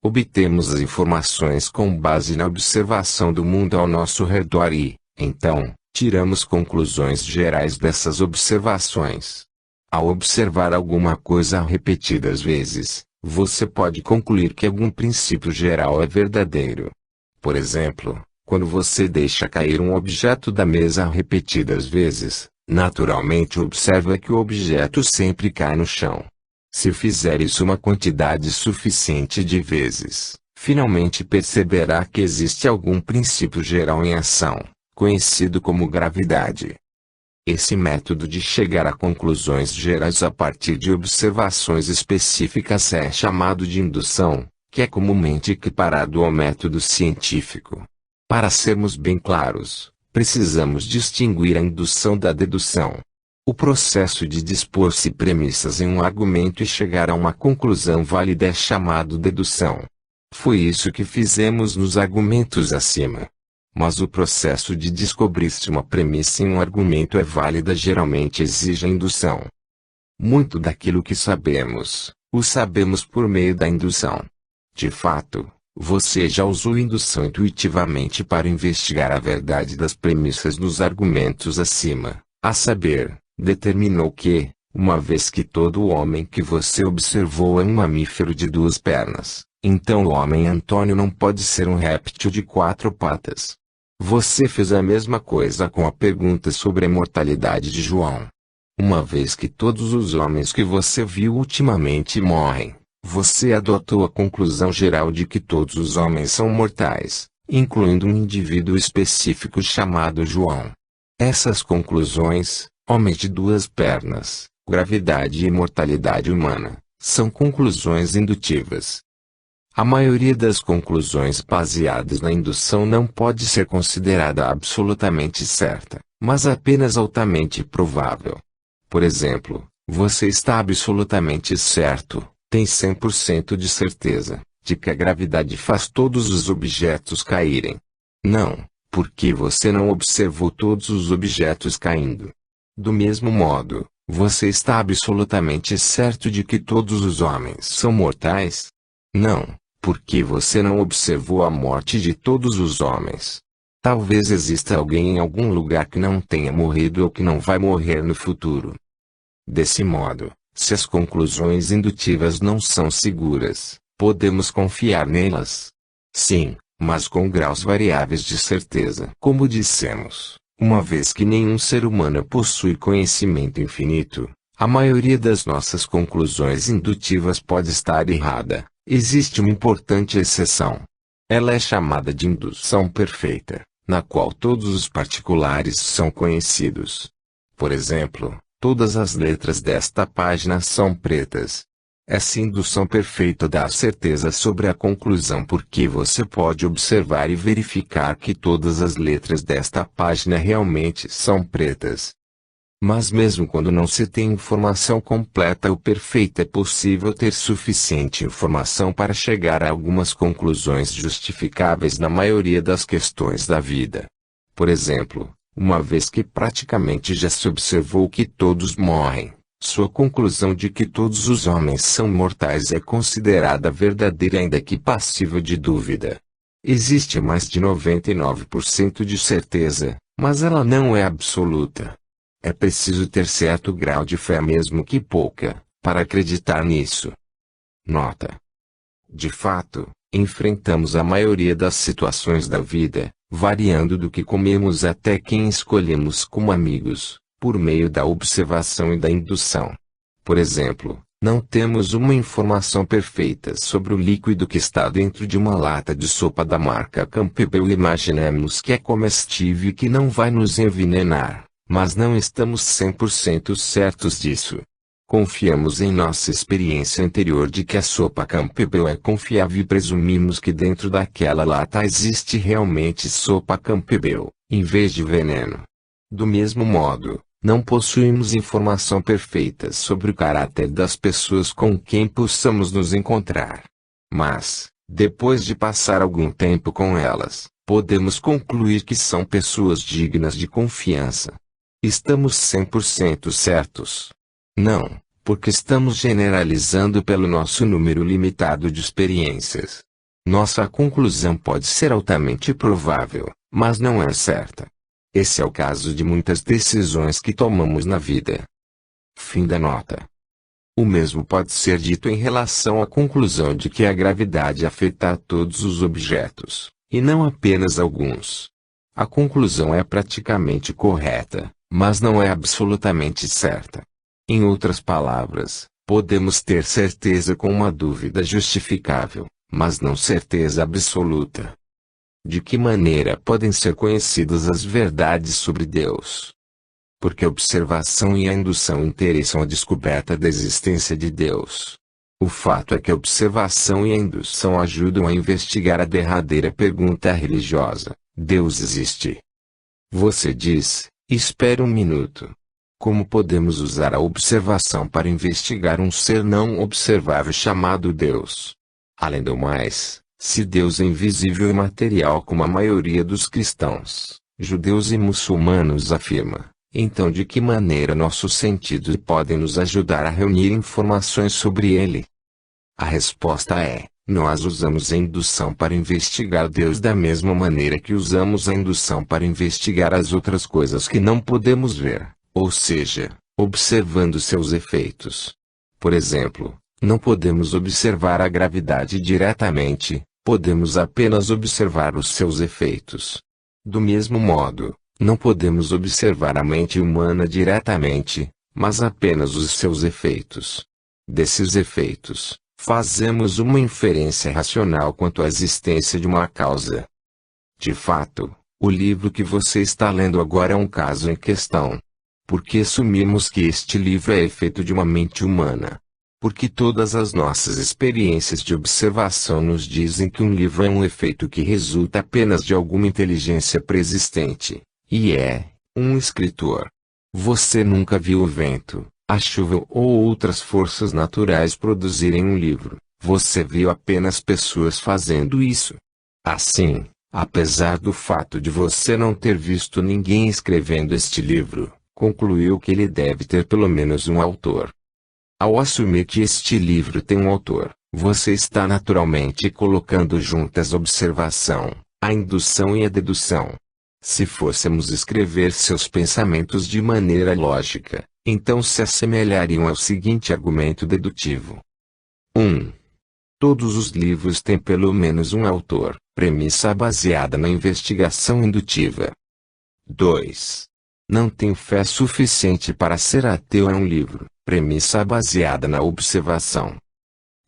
Obtemos as informações com base na observação do mundo ao nosso redor e, então, tiramos conclusões gerais dessas observações. Ao observar alguma coisa repetidas vezes, você pode concluir que algum princípio geral é verdadeiro. Por exemplo, quando você deixa cair um objeto da mesa repetidas vezes, naturalmente observa que o objeto sempre cai no chão. Se fizer isso uma quantidade suficiente de vezes, finalmente perceberá que existe algum princípio geral em ação, conhecido como gravidade. Esse método de chegar a conclusões gerais a partir de observações específicas é chamado de indução, que é comumente equiparado ao método científico. Para sermos bem claros, precisamos distinguir a indução da dedução. O processo de dispor-se premissas em um argumento e chegar a uma conclusão válida é chamado dedução. Foi isso que fizemos nos argumentos acima. Mas o processo de descobrir-se uma premissa em um argumento é válida geralmente exige a indução. Muito daquilo que sabemos, o sabemos por meio da indução. De fato, você já usou indução intuitivamente para investigar a verdade das premissas nos argumentos acima, a saber, determinou que, uma vez que todo homem que você observou é um mamífero de 2 pernas, então o homem Antônio não pode ser um réptil de 4 patas. Você fez a mesma coisa com a pergunta sobre a imortalidade de João. Uma vez que todos os homens que você viu ultimamente morrem, você adotou a conclusão geral de que todos os homens são mortais, incluindo um indivíduo específico chamado João. Essas conclusões, homens de 2 pernas, gravidade e imortalidade humana, são conclusões indutivas. A maioria das conclusões baseadas na indução não pode ser considerada absolutamente certa, mas apenas altamente provável. Por exemplo, você está absolutamente certo, tem 100% de certeza, de que a gravidade faz todos os objetos caírem. Não, porque você não observou todos os objetos caindo. Do mesmo modo, você está absolutamente certo de que todos os homens são mortais? Não, porque você não observou a morte de todos os homens. Talvez exista alguém em algum lugar que não tenha morrido ou que não vai morrer no futuro. Desse modo, se as conclusões indutivas não são seguras, podemos confiar nelas? Sim, mas com graus variáveis de certeza. Como dissemos, uma vez que nenhum ser humano possui conhecimento infinito, a maioria das nossas conclusões indutivas pode estar errada. Existe uma importante exceção. Ela é chamada de indução perfeita, na qual todos os particulares são conhecidos. Por exemplo, todas as letras desta página são pretas. Essa indução perfeita dá certeza sobre a conclusão porque você pode observar e verificar que todas as letras desta página realmente são pretas. Mas mesmo quando não se tem informação completa ou perfeita é possível ter suficiente informação para chegar a algumas conclusões justificáveis na maioria das questões da vida. Por exemplo, uma vez que praticamente já se observou que todos morrem, sua conclusão de que todos os homens são mortais é considerada verdadeira ainda que passível de dúvida. Existe mais de 99% de certeza, mas ela não é absoluta. É preciso ter certo grau de fé mesmo que pouca, para acreditar nisso. Nota: de fato, enfrentamos a maioria das situações da vida, variando do que comemos até quem escolhemos como amigos, por meio da observação e da indução. Por exemplo, não temos uma informação perfeita sobre o líquido que está dentro de uma lata de sopa da marca Campbell e imaginamos que é comestível e que não vai nos envenenar. Mas não estamos 100% certos disso. Confiamos em nossa experiência anterior de que a sopa Campbell é confiável e presumimos que dentro daquela lata existe realmente sopa Campbell, em vez de veneno. Do mesmo modo, não possuímos informação perfeita sobre o caráter das pessoas com quem possamos nos encontrar. Mas, depois de passar algum tempo com elas, podemos concluir que são pessoas dignas de confiança. Estamos 100% certos? Não, porque estamos generalizando pelo nosso número limitado de experiências. Nossa conclusão pode ser altamente provável, mas não é certa. Esse é o caso de muitas decisões que tomamos na vida. Fim da nota. O mesmo pode ser dito em relação à conclusão de que a gravidade afeta a todos os objetos, e não apenas alguns. A conclusão é praticamente correta, mas não é absolutamente certa. Em outras palavras, podemos ter certeza com uma dúvida justificável, mas não certeza absoluta. De que maneira podem ser conhecidas as verdades sobre Deus? Porque a observação e a indução interessam a descoberta da existência de Deus. O fato é que a observação e a indução ajudam a investigar a derradeira pergunta religiosa: Deus existe? Você diz, espere um minuto. Como podemos usar a observação para investigar um ser não observável chamado Deus? Além do mais, se Deus é invisível e material como a maioria dos cristãos, judeus e muçulmanos afirma, então de que maneira nossos sentidos podem nos ajudar a reunir informações sobre ele? A resposta é: nós usamos a indução para investigar Deus da mesma maneira que usamos a indução para investigar as outras coisas que não podemos ver, ou seja, observando seus efeitos. Por exemplo, não podemos observar a gravidade diretamente, podemos apenas observar os seus efeitos. Do mesmo modo, não podemos observar a mente humana diretamente, mas apenas os seus efeitos. Desses efeitos, fazemos uma inferência racional quanto à existência de uma causa. De fato, o livro que você está lendo agora é um caso em questão. Por que assumimos que este livro é efeito de uma mente humana? Porque todas as nossas experiências de observação nos dizem que um livro é um efeito que resulta apenas de alguma inteligência preexistente, e é um escritor. Você nunca viu o vento, a chuva ou outras forças naturais produzirem um livro, você viu apenas pessoas fazendo isso. Assim, apesar do fato de você não ter visto ninguém escrevendo este livro, concluiu que ele deve ter pelo menos um autor. Ao assumir que este livro tem um autor, você está naturalmente colocando juntas a observação, a indução e a dedução. Se fôssemos escrever seus pensamentos de maneira lógica, então se assemelhariam ao seguinte argumento dedutivo. 1. Todos os livros têm pelo menos um autor, premissa baseada na investigação indutiva. 2. Não tenho fé suficiente para ser ateu é um livro, premissa baseada na observação.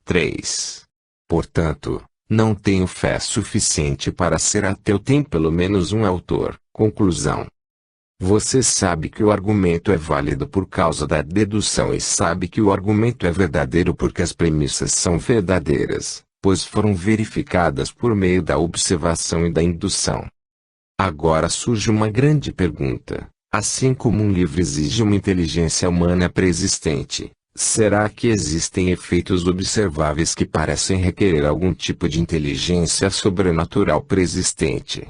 3. Portanto, não tenho fé suficiente para ser ateu tem pelo menos um autor, conclusão. Você sabe que o argumento é válido por causa da dedução e sabe que o argumento é verdadeiro porque as premissas são verdadeiras, pois foram verificadas por meio da observação e da indução. Agora surge uma grande pergunta. Assim como um livro exige uma inteligência humana preexistente, será que existem efeitos observáveis que parecem requerer algum tipo de inteligência sobrenatural preexistente?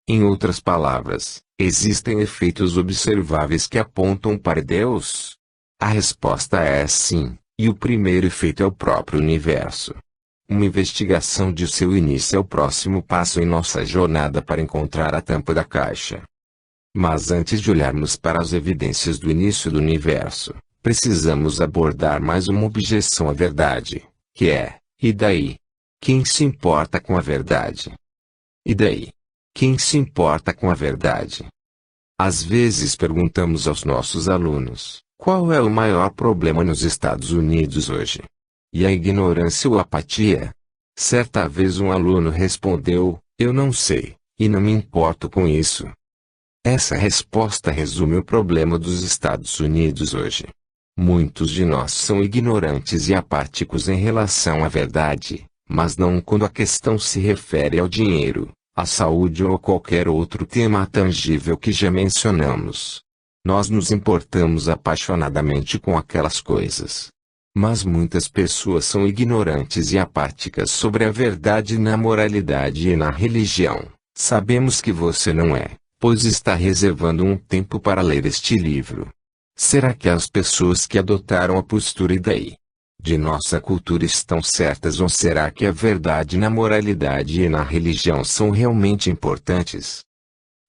Em outras palavras, existem efeitos observáveis que apontam para Deus? A resposta é sim, e o primeiro efeito é o próprio universo. Uma investigação de seu início é o próximo passo em nossa jornada para encontrar a tampa da caixa. Mas antes de olharmos para as evidências do início do universo, precisamos abordar mais uma objeção à verdade, que é, e daí? Quem se importa com a verdade? E daí? Quem se importa com a verdade? Às vezes perguntamos aos nossos alunos, qual é o maior problema nos Estados Unidos hoje? E a ignorância ou apatia? Certa vez um aluno respondeu, eu não sei, e não me importo com isso. Essa resposta resume o problema dos Estados Unidos hoje. Muitos de nós são ignorantes e apáticos em relação à verdade, mas não quando a questão se refere ao dinheiro, à saúde ou qualquer outro tema tangível que já mencionamos. Nós nos importamos apaixonadamente com aquelas coisas. Mas muitas pessoas são ignorantes e apáticas sobre a verdade na moralidade e na religião. Sabemos que você não é, pois está reservando um tempo para ler este livro. Será que as pessoas que adotaram a postura e daí de nossa cultura estão certas ou será que a verdade na moralidade e na religião são realmente importantes?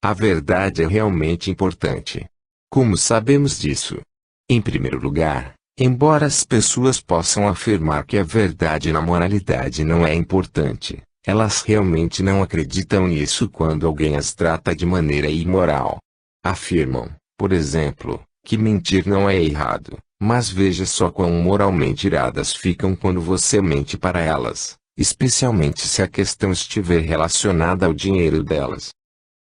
A verdade é realmente importante. Como sabemos disso? Em primeiro lugar, embora as pessoas possam afirmar que a verdade na moralidade não é importante, elas realmente não acreditam nisso quando alguém as trata de maneira imoral. Afirmam, por exemplo, que mentir não é errado, mas veja só quão moralmente iradas ficam quando você mente para elas, especialmente se a questão estiver relacionada ao dinheiro delas.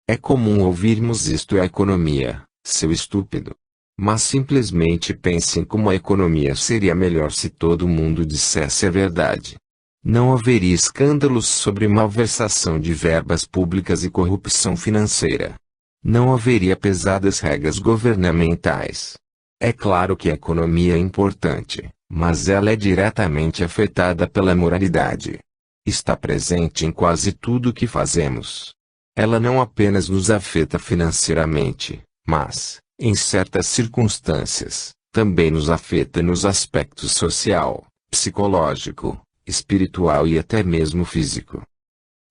É comum ouvirmos isto é a economia, seu estúpido. Mas simplesmente pense em como a economia seria melhor se todo mundo dissesse a verdade. Não haveria escândalos sobre malversação de verbas públicas e corrupção financeira. Não haveria pesadas regras governamentais. É claro que a economia é importante, mas ela é diretamente afetada pela moralidade. Está presente em quase tudo o que fazemos. Ela não apenas nos afeta financeiramente, mas, em certas circunstâncias, também nos afeta nos aspectos social, psicológico, espiritual e até mesmo físico.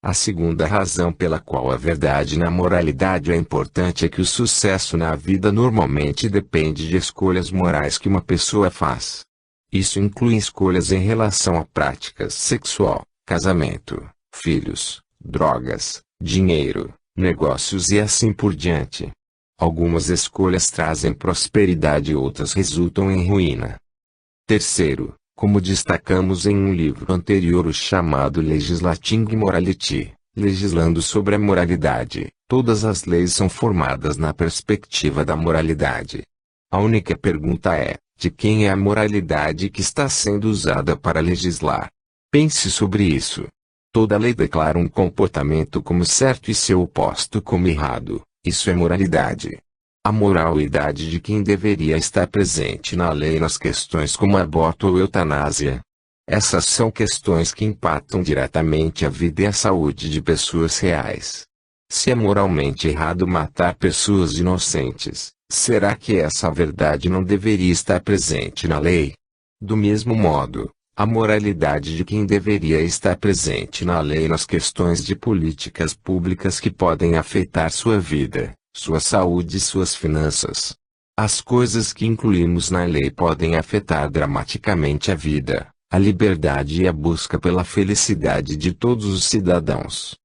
A segunda razão pela qual a verdade na moralidade é importante é que o sucesso na vida normalmente depende de escolhas morais que uma pessoa faz. Isso inclui escolhas em relação a práticas sexual, casamento, filhos, drogas, dinheiro, negócios e assim por diante. Algumas escolhas trazem prosperidade e outras resultam em ruína. Terceiro, como destacamos em um livro anterior chamado Legislating Morality, legislando sobre a moralidade, todas as leis são formadas na perspectiva da moralidade. A única pergunta é, de quem é a moralidade que está sendo usada para legislar? Pense sobre isso. Toda lei declara um comportamento como certo e seu oposto como errado, isso é moralidade. A moralidade de quem deveria estar presente na lei nas questões como aborto ou eutanásia. Essas são questões que impactam diretamente a vida e a saúde de pessoas reais. Se é moralmente errado matar pessoas inocentes, será que essa verdade não deveria estar presente na lei? Do mesmo modo, a moralidade de quem deveria estar presente na lei nas questões de políticas públicas que podem afetar sua vida, sua saúde e suas finanças. As coisas que incluímos na lei podem afetar dramaticamente a vida, a liberdade e a busca pela felicidade de todos os cidadãos.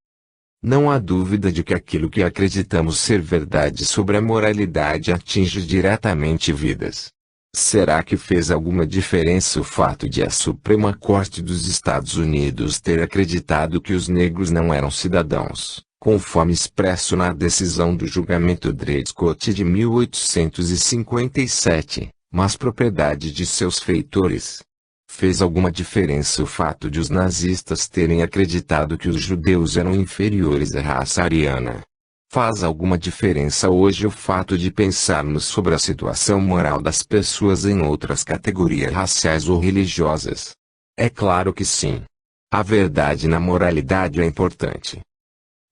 Não há dúvida de que aquilo que acreditamos ser verdade sobre a moralidade atinge diretamente vidas. Será que fez alguma diferença o fato de a Suprema Corte dos Estados Unidos ter acreditado que os negros não eram cidadãos, conforme expresso na decisão do julgamento Dred Scott de 1857, mas propriedade de seus feitores? Fez alguma diferença o fato de os nazistas terem acreditado que os judeus eram inferiores à raça ariana? Faz alguma diferença hoje o fato de pensarmos sobre a situação moral das pessoas em outras categorias raciais ou religiosas? É claro que sim. A verdade na moralidade é importante.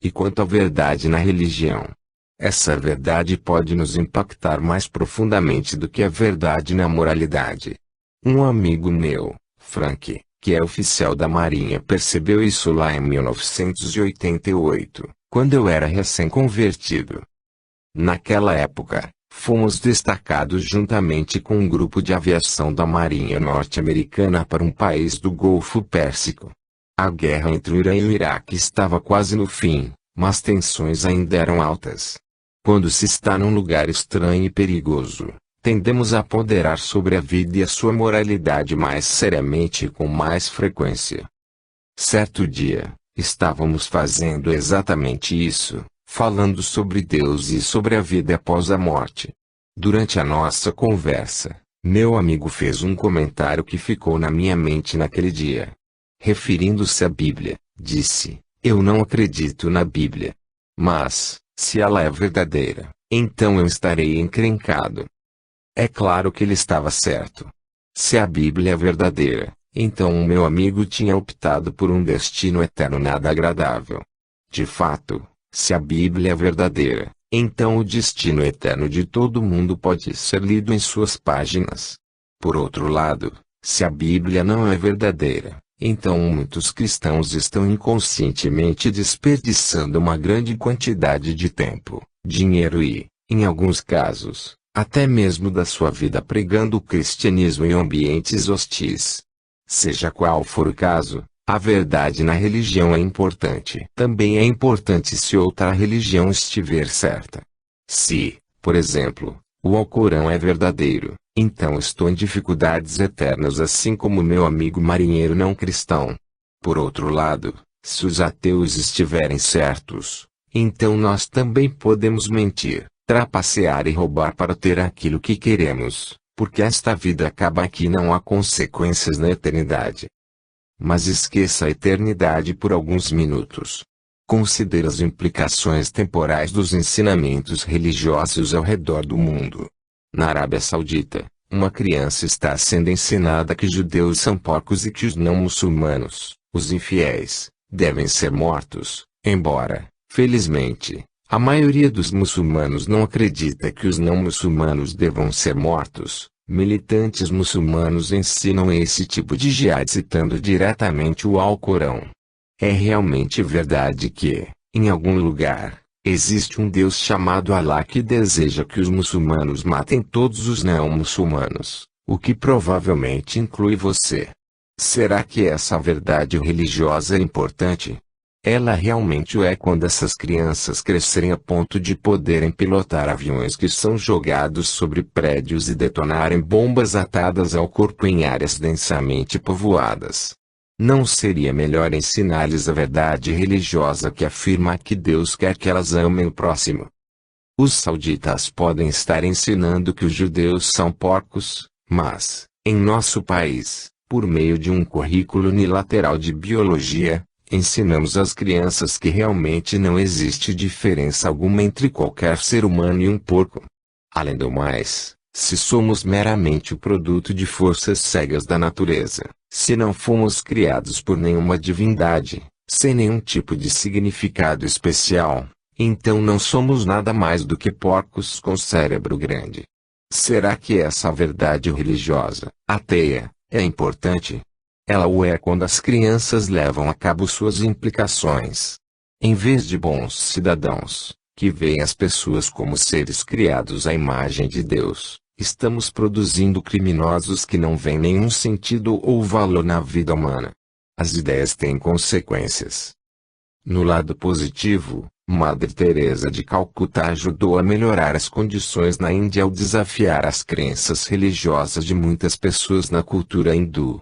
E quanto à verdade na religião? Essa verdade pode nos impactar mais profundamente do que a verdade na moralidade. Um amigo meu, Frank, que é oficial da Marinha, percebeu isso lá em 1988, quando eu era recém-convertido. Naquela época, fomos destacados juntamente com um grupo de aviação da Marinha norte-americana para um país do Golfo Pérsico. A guerra entre o Irã e o Iraque estava quase no fim, mas tensões ainda eram altas. Quando se está num lugar estranho e perigoso, tendemos a ponderar sobre a vida e a sua moralidade mais seriamente e com mais frequência. Certo dia, estávamos fazendo exatamente isso, falando sobre Deus e sobre a vida após a morte. Durante a nossa conversa, Meu amigo fez um comentário que ficou na minha mente naquele dia. Referindo-se à Bíblia, disse: eu não acredito na Bíblia. Mas, se ela é verdadeira, então eu estarei encrencado. É claro que ele estava certo. Se a Bíblia é verdadeira, então o meu amigo tinha optado por um destino eterno nada agradável. De fato, se a Bíblia é verdadeira, então o destino eterno de todo mundo pode ser lido em suas páginas. Por outro lado, se a Bíblia não é verdadeira, então muitos cristãos estão inconscientemente desperdiçando uma grande quantidade de tempo, dinheiro e, em alguns casos, até mesmo da sua vida pregando o cristianismo em ambientes hostis. Seja qual for o caso, a verdade na religião é importante. Também é importante se outra religião estiver certa. Se, por exemplo, o Alcorão é verdadeiro, então estou em dificuldades eternas assim como meu amigo marinheiro não cristão. Por outro lado, se os ateus estiverem certos, então nós também podemos mentir, trapacear e roubar para ter aquilo que queremos, porque esta vida acaba aqui e não há consequências na eternidade. Mas esqueça a eternidade por alguns minutos. Considere as implicações temporais dos ensinamentos religiosos ao redor do mundo. Na Arábia Saudita, uma criança está sendo ensinada que judeus são porcos e que os não muçulmanos, os infiéis, devem ser mortos, embora, felizmente, a maioria dos muçulmanos não acredita que os não muçulmanos devam ser mortos. Militantes muçulmanos ensinam esse tipo de jihad citando diretamente o Alcorão. É realmente verdade que, em algum lugar, existe um Deus chamado Alá que deseja que os muçulmanos matem todos os não muçulmanos, o que provavelmente inclui você. Será que essa verdade religiosa é importante? Ela realmente o é quando essas crianças crescerem a ponto de poderem pilotar aviões que são jogados sobre prédios e detonarem bombas atadas ao corpo em áreas densamente povoadas. Não seria melhor ensinar-lhes a verdade religiosa que afirma que Deus quer que elas amem o próximo? Os sauditas podem estar ensinando que os judeus são porcos, mas, em nosso país, por meio de um currículo unilateral de biologia, ensinamos às crianças que realmente não existe diferença alguma entre qualquer ser humano e um porco. Além do mais, se somos meramente o produto de forças cegas da natureza, se não fomos criados por nenhuma divindade, sem nenhum tipo de significado especial, então não somos nada mais do que porcos com cérebro grande. Será que essa verdade religiosa, ateia, é importante? Ela o é quando as crianças levam a cabo suas implicações. Em vez de bons cidadãos, que veem as pessoas como seres criados à imagem de Deus, estamos produzindo criminosos que não veem nenhum sentido ou valor na vida humana. As ideias têm consequências. No lado positivo, Madre Teresa de Calcutá ajudou a melhorar as condições na Índia ao desafiar as crenças religiosas de muitas pessoas na cultura hindu.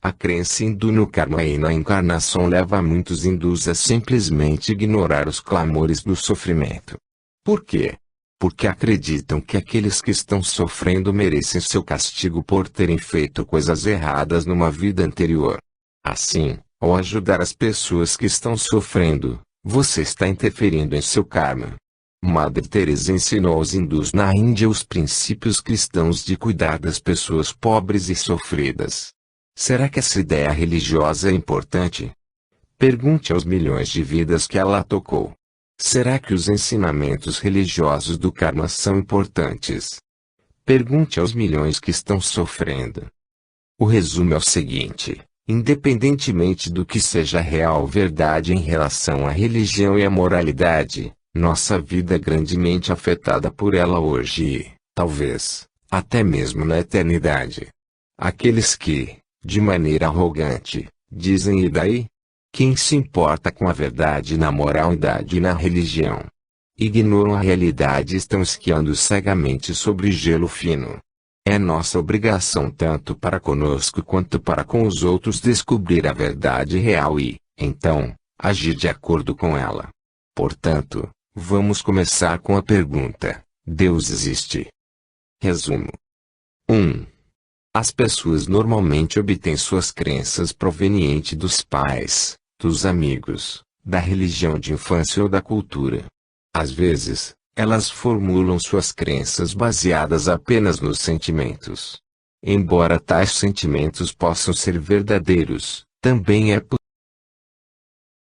A crença hindu no karma e na encarnação leva muitos hindus a simplesmente ignorar os clamores do sofrimento. Por quê? Porque acreditam que aqueles que estão sofrendo merecem seu castigo por terem feito coisas erradas numa vida anterior. Assim, ao ajudar as pessoas que estão sofrendo, você está interferindo em seu karma. Madre Teresa ensinou aos hindus na Índia os princípios cristãos de cuidar das pessoas pobres e sofridas. Será que essa ideia religiosa é importante? Pergunte aos milhões de vidas que ela tocou. Será que os ensinamentos religiosos do karma são importantes? Pergunte aos milhões que estão sofrendo. O resumo é o seguinte: independentemente do que seja real verdade em relação à religião e à moralidade, nossa vida é grandemente afetada por ela hoje e, talvez, até mesmo na eternidade. Aqueles que, de maneira arrogante, dizem e daí? Quem se importa com a verdade na moralidade e na religião? Ignoram a realidade e estão esquiando cegamente sobre gelo fino. É nossa obrigação tanto para conosco quanto para com os outros descobrir a verdade real e, então, agir de acordo com ela. Portanto, vamos começar com a pergunta: Deus existe? Resumo. 1. As pessoas normalmente obtêm suas crenças provenientes dos pais, dos amigos, da religião de infância ou da cultura. Às vezes, elas formulam suas crenças baseadas apenas nos sentimentos. Embora tais sentimentos possam ser verdadeiros, também é